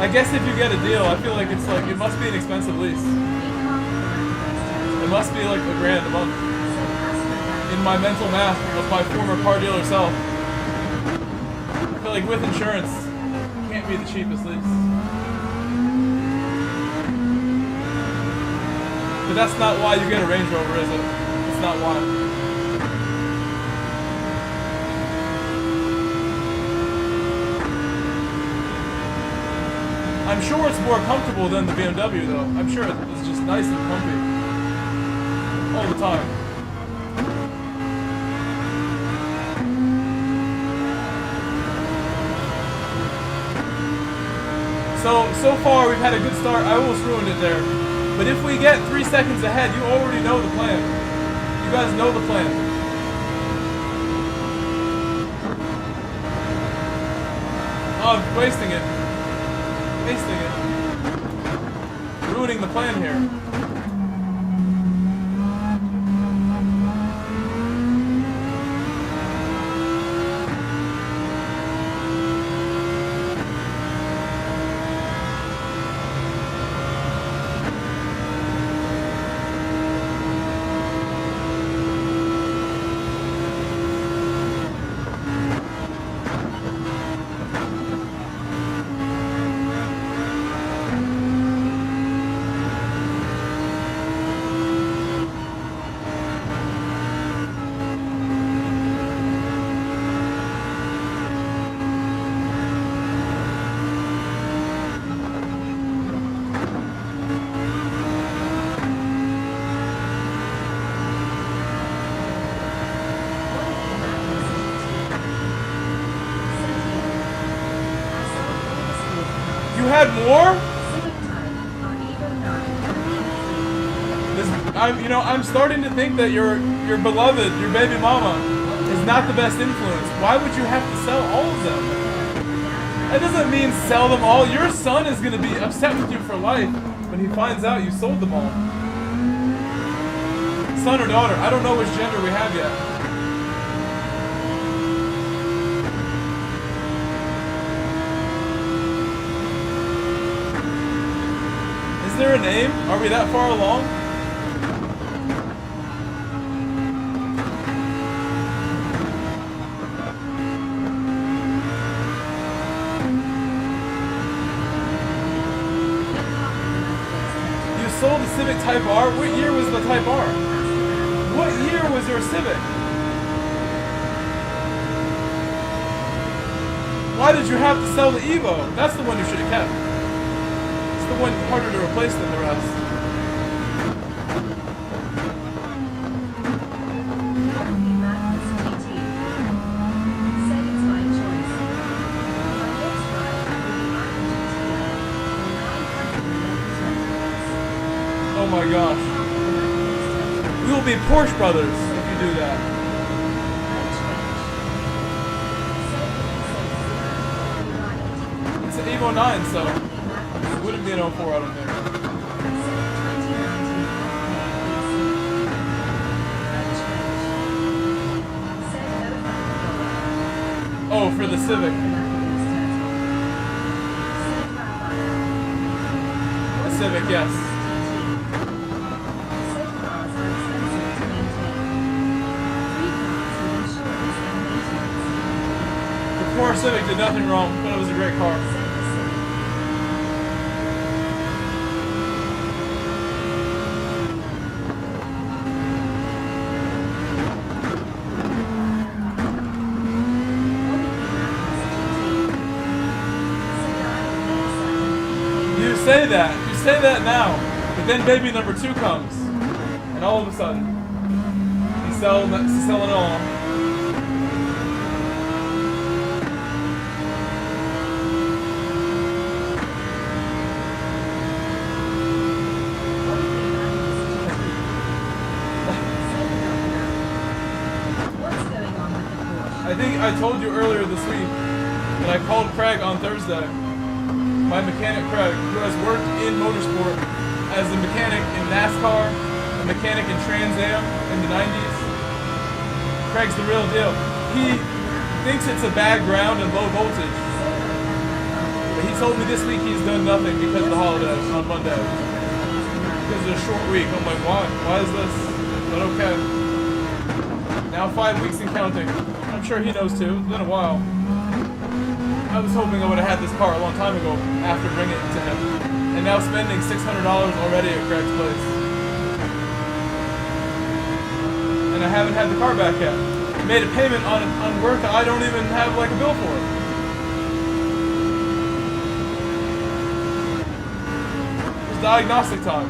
I guess if you get a deal, I feel like it's like, it must be an expensive lease. It must be like $1,000 a month. In my mental math of my former car dealer self. I feel like with insurance, it can't be the cheapest lease. But that's not why you get a Range Rover, is it? That's not why. I'm sure it's more comfortable than the BMW though. I'm sure it's just nice and comfy. All the time. So far we've had a good start. I almost ruined it there. But if we get 3 seconds ahead, you already know the plan. You guys know the plan. Oh, I'm wasting it. Wasting it. Ruining the plan here. You had more? I'm starting to think that your beloved, your baby mama, is not the best influence. Why would you have to sell all of them? That doesn't mean sell them all. Your son is going to be upset with you for life when he finds out you sold them all. Son or daughter? I don't know which gender we have yet. Is there a name? Are we that far along? Sold the Civic Type R? What year was the Type R? What year was your Civic? Why did you have to sell the Evo? That's the one you should have kept. It's the one harder to replace than the rest. Oh my gosh. We will be Porsche brothers if you do that. It's an Evo 9, so it wouldn't be an 04, I don't think. Oh, for the Civic. The Civic, yes. Poor Civic did nothing wrong, but it was a great car. You say that now, but then baby number 2 comes, and all of a sudden, he's selling it all. I think I told you earlier this week that I called Craig on Thursday, my mechanic Craig, who has worked in motorsport as a mechanic in NASCAR, a mechanic in Trans Am in the 90s. Craig's the real deal. He thinks it's a bad ground and low voltage. But he told me this week he's done nothing because of the holidays on Monday. Because it's a short week. I'm like, why? Why is this? But okay. Now 5 weeks and counting. I'm sure he knows too. It's been a while. I was hoping I would have had this car a long time ago after bringing it to him. And now spending $600 already at Craig's place. And I haven't had the car back yet. I made a payment on work that I don't even have like a bill for it. It was diagnostic time.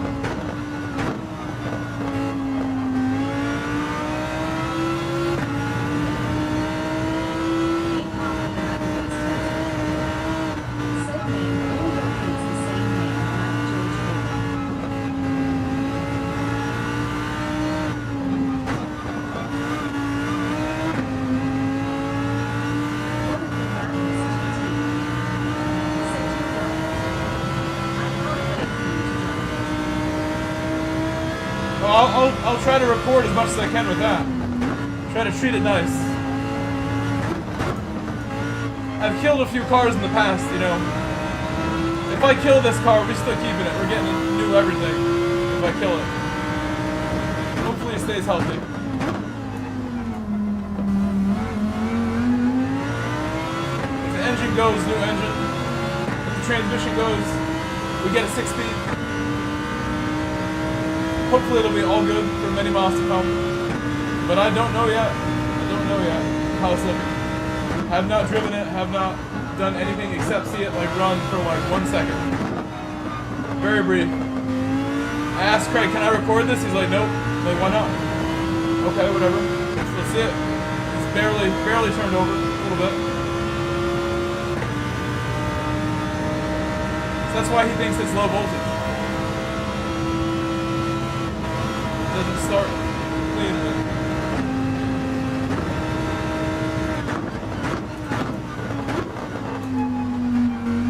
I'll try to record as much as I can with that. Try to treat it nice. I've killed a few cars in the past, you know. If I kill this car, we're still keeping it. We're getting a new everything if I kill it. Hopefully it stays healthy. If the engine goes, new engine. If the transmission goes, we get a 6-speed. Hopefully it'll be all good for many miles to come. But I don't know yet. I don't know yet how it's looking. Have not driven it, have not done anything except see it like run for like 1 second. Very brief. I asked Craig, can I record this? He's like, nope. I'm like, why not? Okay, whatever. Let's see it. It's barely turned over a little bit. So that's why he thinks it's low voltage. Doesn't start cleanly.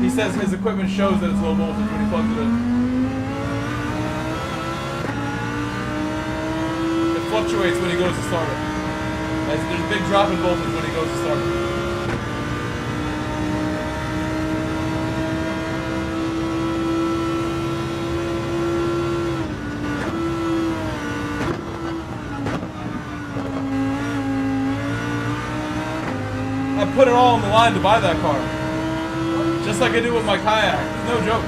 He says his equipment shows that it's low voltage when he plugs it in. fluctuates when he goes to start it. There's a big drop in voltage when he goes to start it. I put it all on the line to buy that car. Just like I do with my kayak. No joke.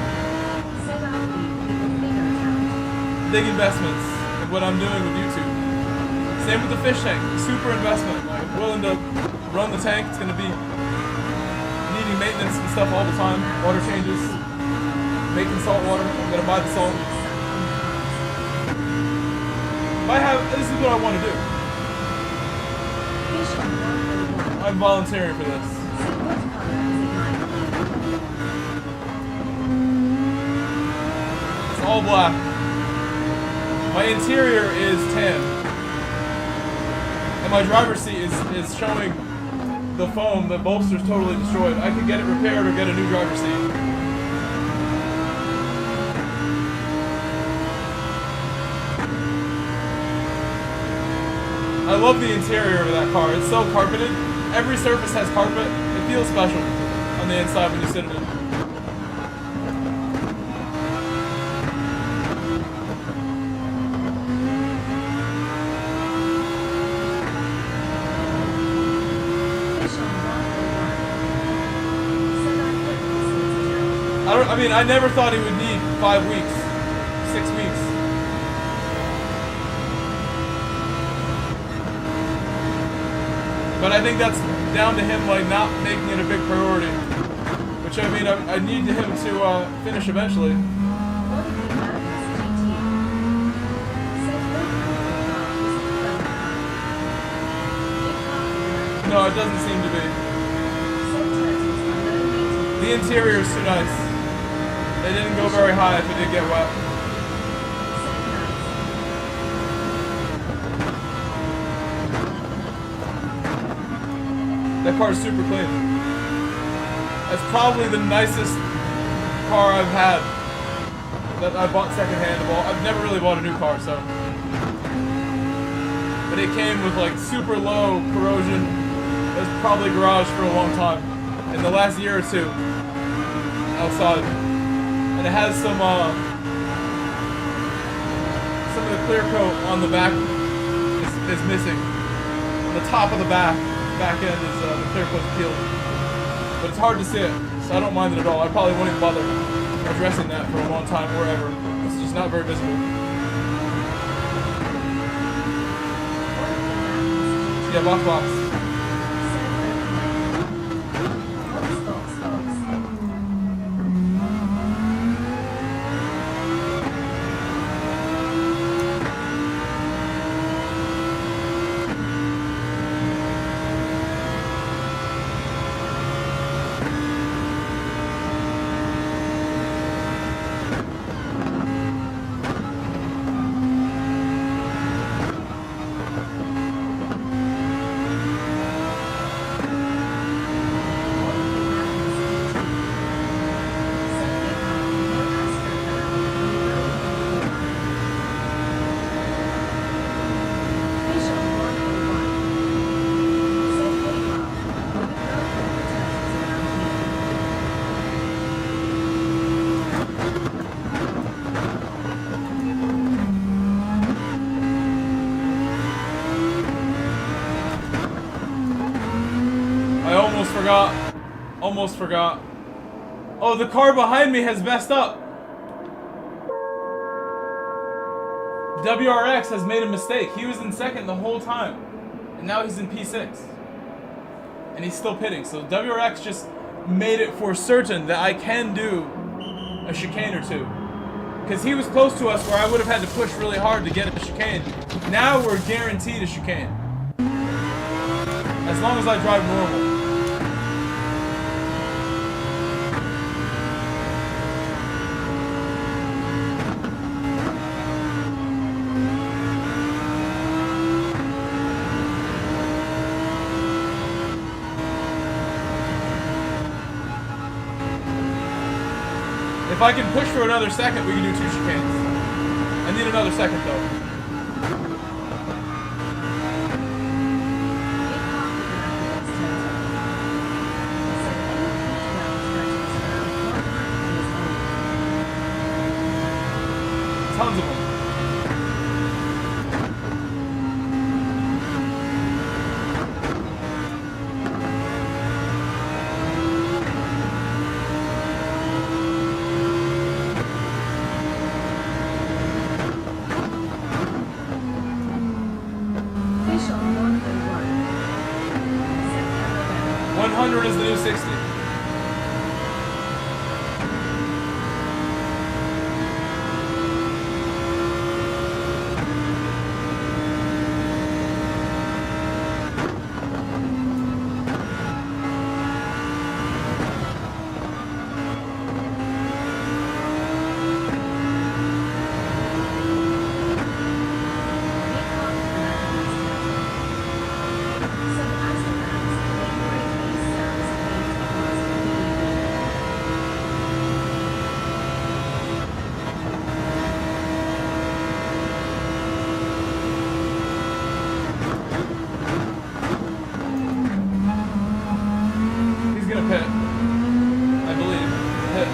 Big investments in what I'm doing with YouTube. Same with the fish tank. Super investment. Like, I'm willing to run the tank. It's going to be needing maintenance and stuff all the time. Water changes. Making salt water. I'm going to buy the salt. This is what I want to do. I'm volunteering for this. It's all black. My interior is tan. And my driver's seat is showing the foam. The bolster's totally destroyed. I could get it repaired or get a new driver's seat. I love the interior of that car. It's so carpeted. Every surface has carpet. It feels special on the inside when you sit in it. I never thought he would need 5 weeks, 6 weeks. But I think that's down to him, like, not making it a big priority. Which, I mean, I need him to finish eventually. No, it doesn't seem to be. The interior is too nice. It didn't go very high if it did get wet. That car is super clean. That's probably the nicest car I've had that I bought secondhand of all. I've never really bought a new car, so. But it came with like super low corrosion. It was probably garaged for a long time. In the last year or two. Outside. And it has some of the clear coat on the back is missing. On the top of the back end is the clear coat's peeled. But it's hard to see it, so I don't mind it at all. I probably won't even bother addressing that for a long time or ever. It's just not very visible. Yeah, box. Almost forgot. Oh, the car behind me has messed up. WRX has made a mistake. He was in second the whole time. And now he's in P6. And he's still pitting. So WRX just made it for certain that I can do a chicane or two. Because he was close to us where I would have had to push really hard to get a chicane. Now we're guaranteed a chicane. As long as I drive normal. If I can push for another second, we can do 2 chicanes. I need another second, though. 100 is the new 60. He's gonna pit. I believe. Pit.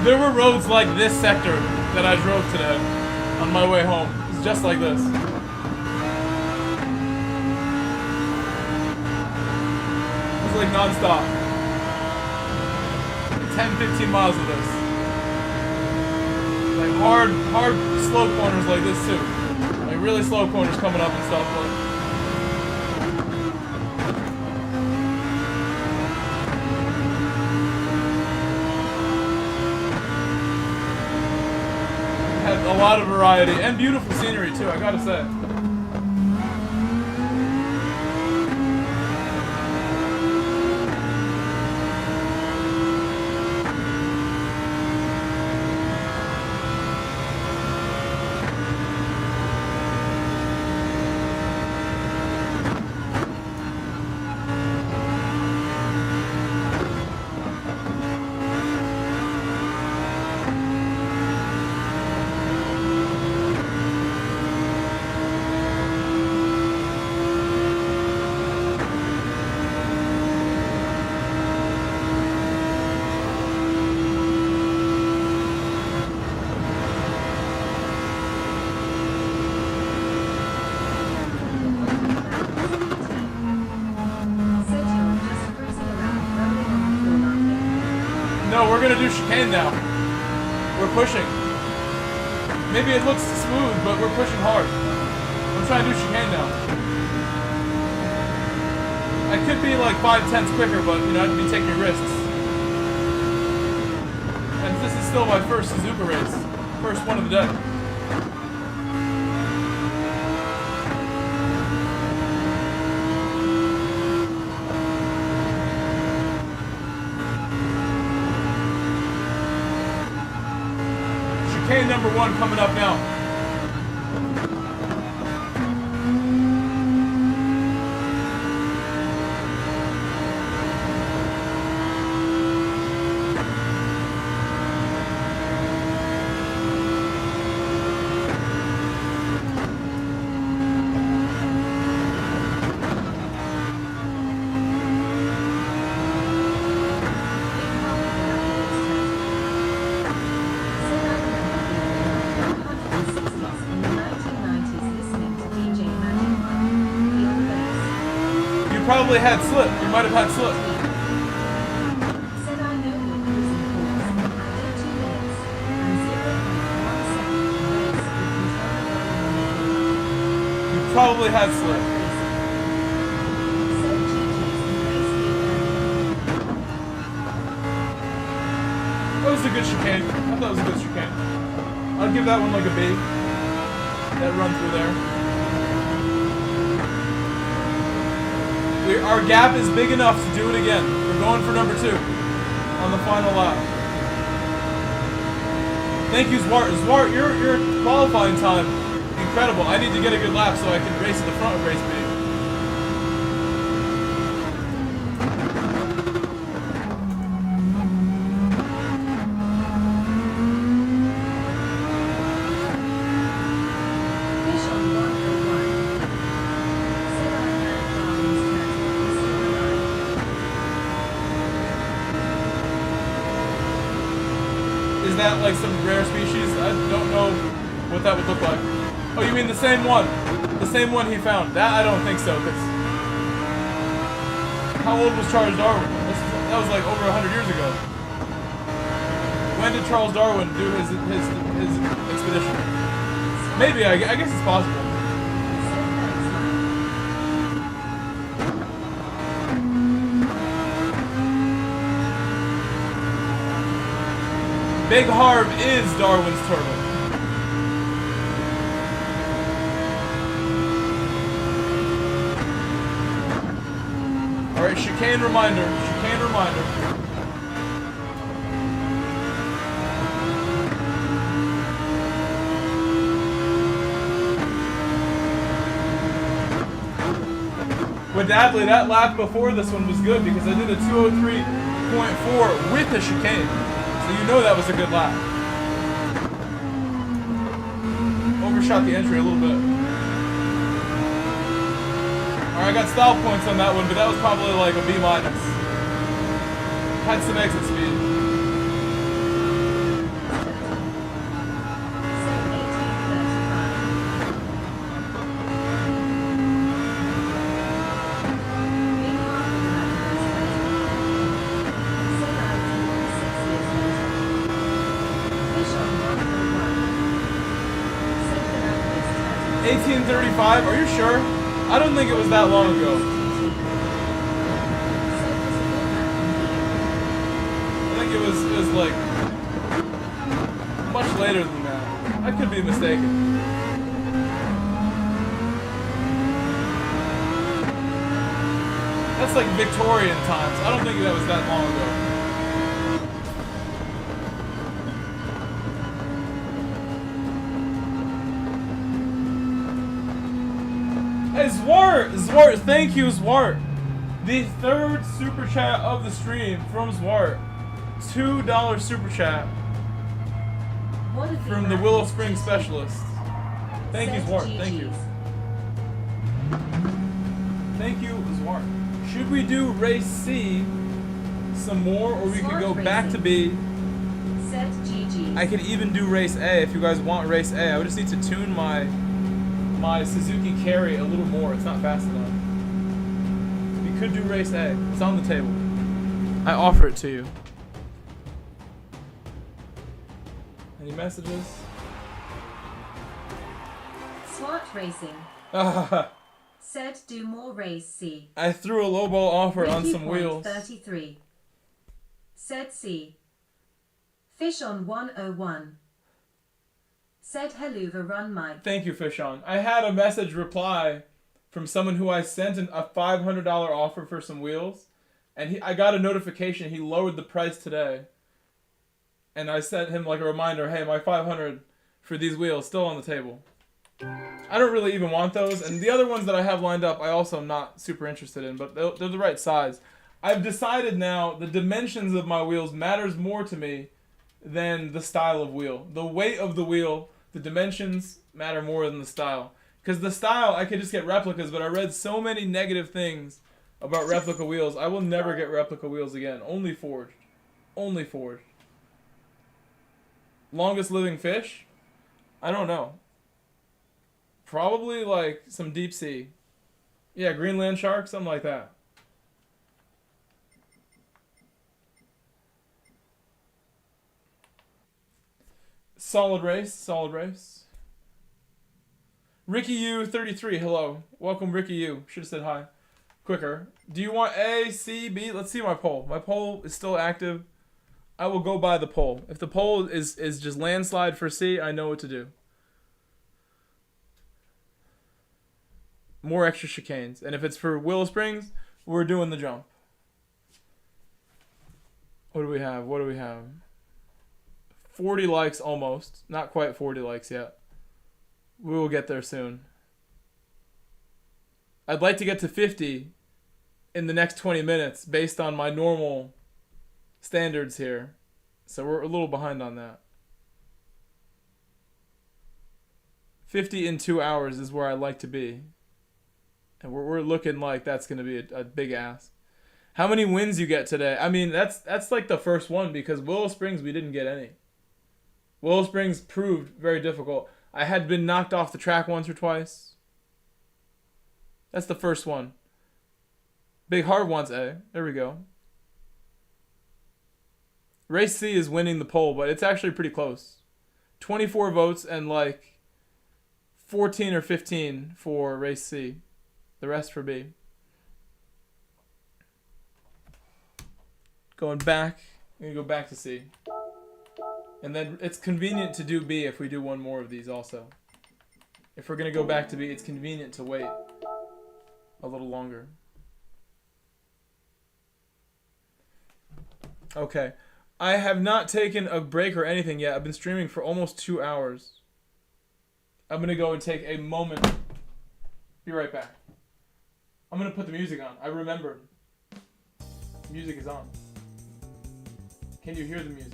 There were roads like this sector that I drove today on my way home. It's just like this. It's like non-stop. 10-15 miles of this. Like hard slow corners like this too. Like really slow corners coming up and stuff like. Had a lot of variety and beautiful scenery too, I gotta say. No, we're gonna do chicane now. We're pushing. Maybe it looks smooth, but we're pushing hard. I'm trying to do chicane now. I could be like 5/10 quicker, but you know, I'd be taking risks. And this is still my first SUZUKA race. First one of the day. Chicane number 1 coming up now. Probably had slip. You might have had slip. Said I know your cruising course. I did 2 minutes and 0.1 second race with controller. You probably had slip. Said GG's and race leader. That was a good chicane. I thought it was a good chicane. I'd give that one like a B. That run through there. Our gap is big enough to do it again. We're going for number 2 on the final lap. Thank you, Zwart. Zwart, your qualifying time, incredible. I need to get a good lap so I can race at the front of race B. Is that like some rare species? I don't know what that would look like. Oh, you mean the same one? The same one he found? That I don't think so. Cause how old was Charles Darwin? That was like over 100 years ago. When did Charles Darwin do his expedition? Maybe, I guess it's possible. Big Harv is Darwin's turtle. Alright, chicane reminder. Chicane reminder. With Adley, that lap before this one was good because I did a 203.4 with a chicane. So you know that was a good lap. Overshot the entry a little bit. Alright, I got style points on that one, but that was probably like a B-. Had some exit speed. Are you sure? I don't think it was that long ago. I think it was like much later than that. I could be mistaken. That's like Victorian times. I don't think that was that long ago. Hey, Zwart, thank you, Zwart. The third super chat of the stream from Zwart. $2 super chat from the Willow Springs specialist. Thank you, Zwart. Thank you. Thank you, Zwart. Should we do race C some more, or we could go back to B? I could even do race A if you guys want race A. I would just need to tune my Suzuki carry a little more. It's not fast enough. We could do race A. It's on the table. I offer it to you. Any messages? Swart Racing. Said do more race C. I threw a lowball offer on some point wheels. 33. Said C. Fish on 101. Said Heluva run Mike. Thank you, Fish On. I had a message reply from someone who I sent a $500 offer for some wheels, and I got a notification he lowered the price today. And I sent him like a reminder, hey, my $500 for these wheels still on the table. I don't really even want those, and the other ones that I have lined up I also am not super interested in, but they're the right size. I've decided now the dimensions of my wheels matters more to me than the style of wheel. The weight of the wheel, the dimensions matter more than the style. Because the style, I could just get replicas, but I read so many negative things about replica wheels. I will never get replica wheels again. Only forged. Only forged. Longest living fish? I don't know. Probably like some deep sea. Yeah, Greenland shark, something like that. Solid race, solid race. Ricky U 33, hello. Welcome, Ricky U. Should have said hi. Quicker. Do you want A, C, B? Let's see my poll. My poll is still active. I will go by the poll. If the poll is just landslide for C, I know what to do. More extra chicanes. And if it's for Willow Springs, we're doing the jump. What do we have? What do we have? 40 likes almost. Not quite 40 likes yet. We will get there soon. I'd like to get to 50 in the next 20 minutes based on my normal standards here. So we're a little behind on that. 50 in 2 hours is where I'd like to be. And we're looking like that's going to be a big ask. How many wins you get today? I mean, that's like the first one because Willow Springs we didn't get any. Willow Springs proved very difficult. I had been knocked off the track once or twice. That's the first one. Big Hard wants A. There we go. Race C is winning the poll, but it's actually pretty close. 24 votes and like 14 or 15 for Race C. The rest for B. Going back. I'm going to go back to C. And then it's convenient to do B if we do one more of these also. If we're going to go back to B, it's convenient to wait a little longer. Okay. I have not taken a break or anything yet. I've been streaming for almost 2 hours. I'm going to go and take a moment. Be right back. I'm going to put the music on. I remembered. Music is on. Can you hear the music?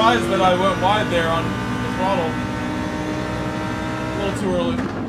surprised that I went wide there on the throttle. A little too early.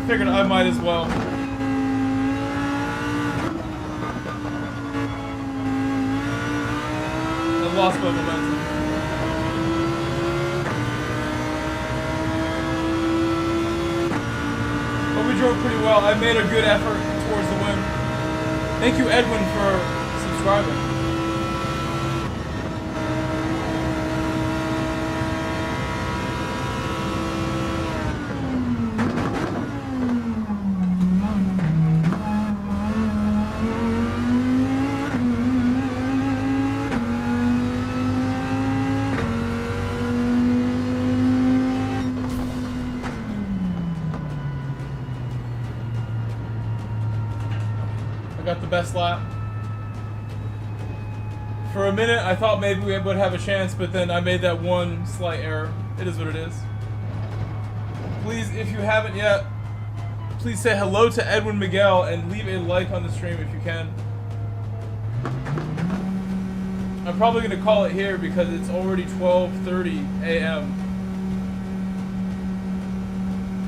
figured I might as well. I lost my momentum. But we drove pretty well. I made a good effort towards the win. Thank you, Edwin, for subscribing. Got the best lap. For a minute, I thought maybe we would have a chance, but then I made that one slight error. It is what it is. Please, if you haven't yet, please say hello to Edwin Miguel and leave a like on the stream if you can. I'm probably going to call it here because it's already 12:30 a.m.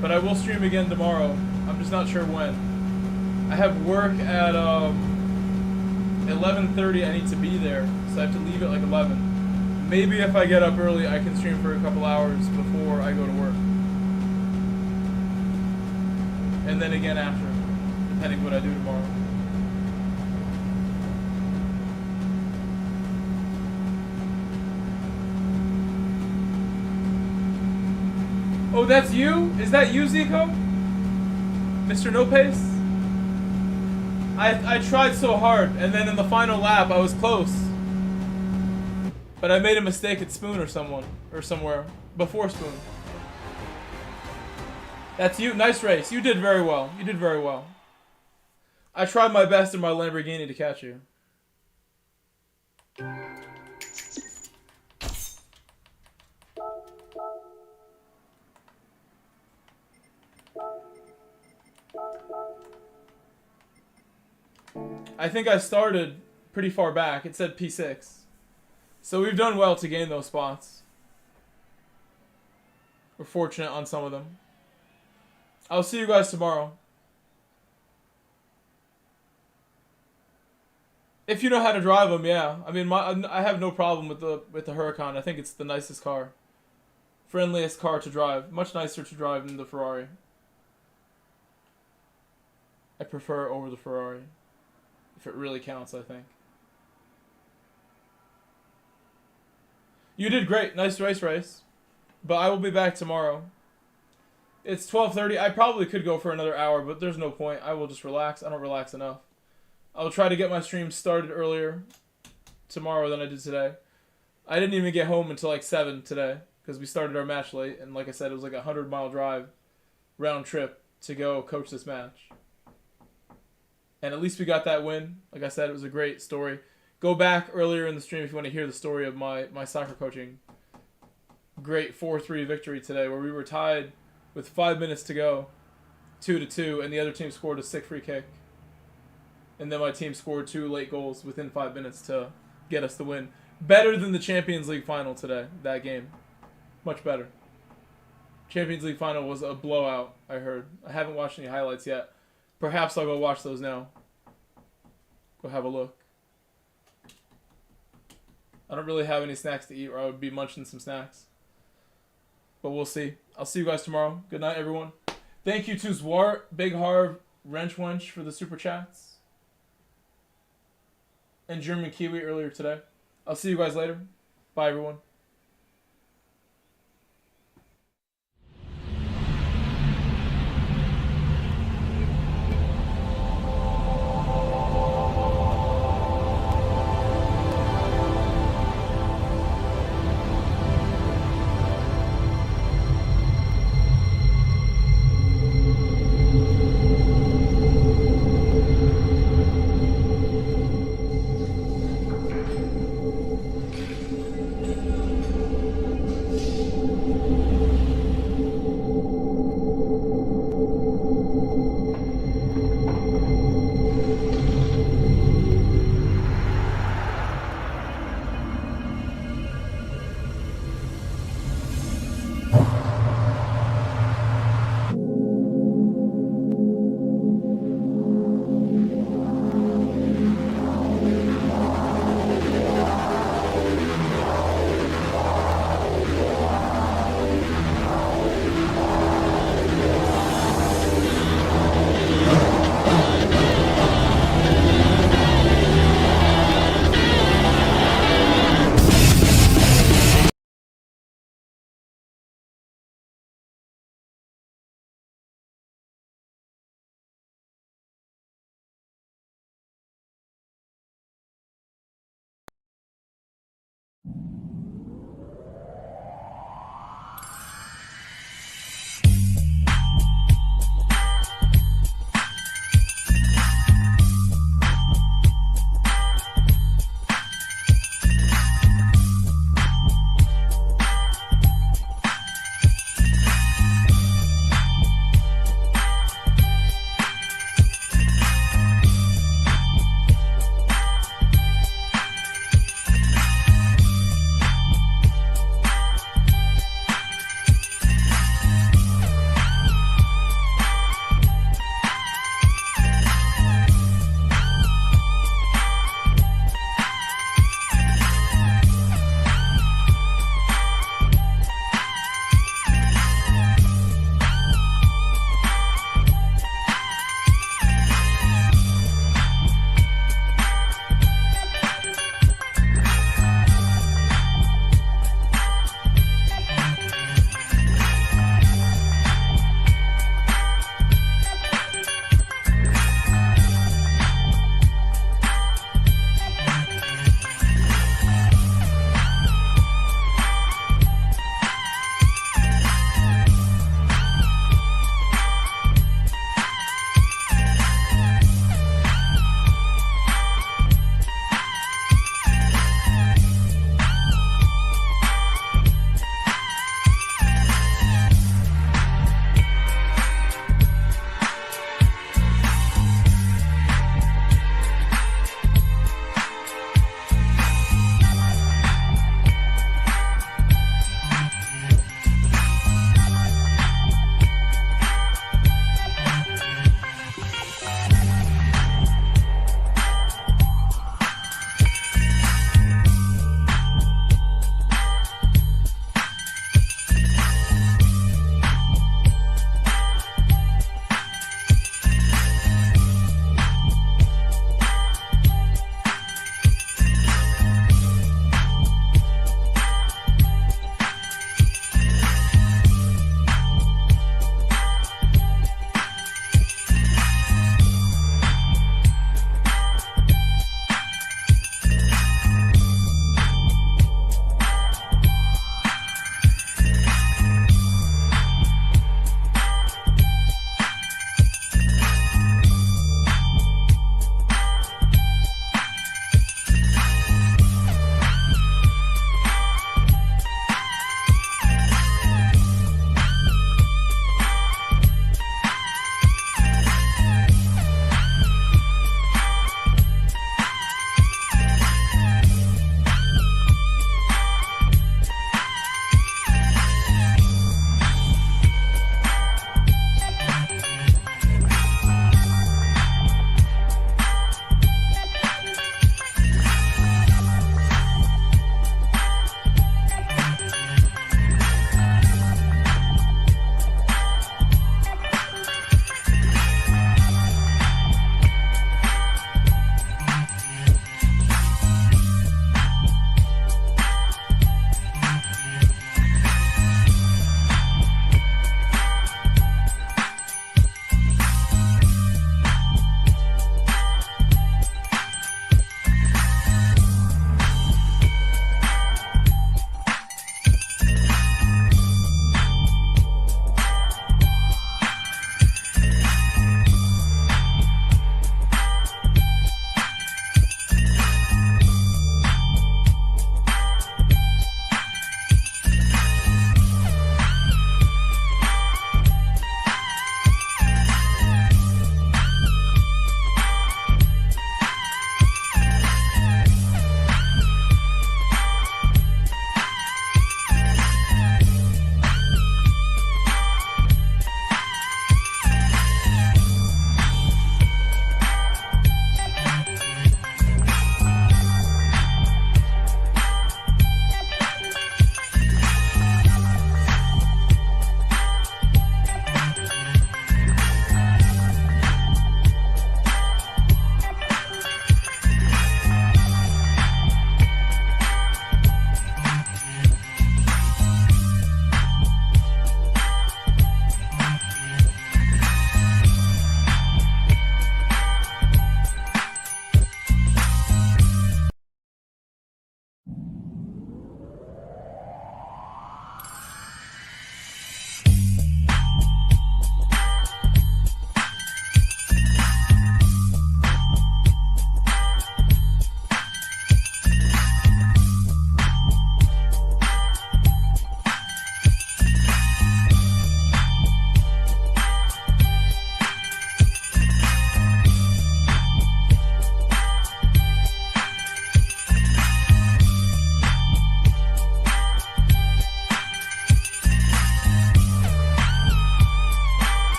But I will stream again tomorrow. I'm just not sure when. I have work at 11:30. I need to be there, so I have to leave at like 11. Maybe if I get up early, I can stream for a couple hours before I go to work. And then again after, depending what I do tomorrow. Oh, that's you? Is that you, Zico? Mr. No Pace? I tried so hard, and then in the final lap, I was close. But I made a mistake at Spoon or somewhere, before Spoon. That's you. Nice race. You did very well. You did very well. I tried my best in my Lamborghini to catch you. I think I started pretty far back. It said P6. So we've done well to gain those spots. We're fortunate on some of them. I'll see you guys tomorrow. If you know how to drive them, yeah. I mean, I have no problem with the Huracan. I think it's the nicest car. Friendliest car to drive. Much nicer to drive than the Ferrari. I prefer it over the Ferrari. If it really counts, I think. You did great. Nice race. But I will be back tomorrow. It's 12:30. I probably could go for another hour, but there's no point. I will just relax. I don't relax enough. I will try to get my stream started earlier tomorrow than I did today. I didn't even get home until like 7 today because we started our match late. And like I said, it was like a 100-mile drive round trip to go coach this match. And at least we got that win. Like I said, it was a great story. Go back earlier in the stream if you want to hear the story of my soccer coaching. Great 4-3 victory today where we were tied with 5 minutes to go, 2-2, and the other team scored a sick free kick. And then my team scored 2 late goals within 5 minutes to get us the win. Better than the Champions League final today, that game. Much better. Champions League final was a blowout, I heard. I haven't watched any highlights yet. Perhaps I'll go watch those now. Go have a look. I don't really have any snacks to eat, or I would be munching some snacks. But we'll see. I'll see you guys tomorrow. Good night, everyone. Thank you to Zwart, Big Harv, Wrench Wench for the super chats. And German Kiwi earlier today. I'll see you guys later. Bye, everyone.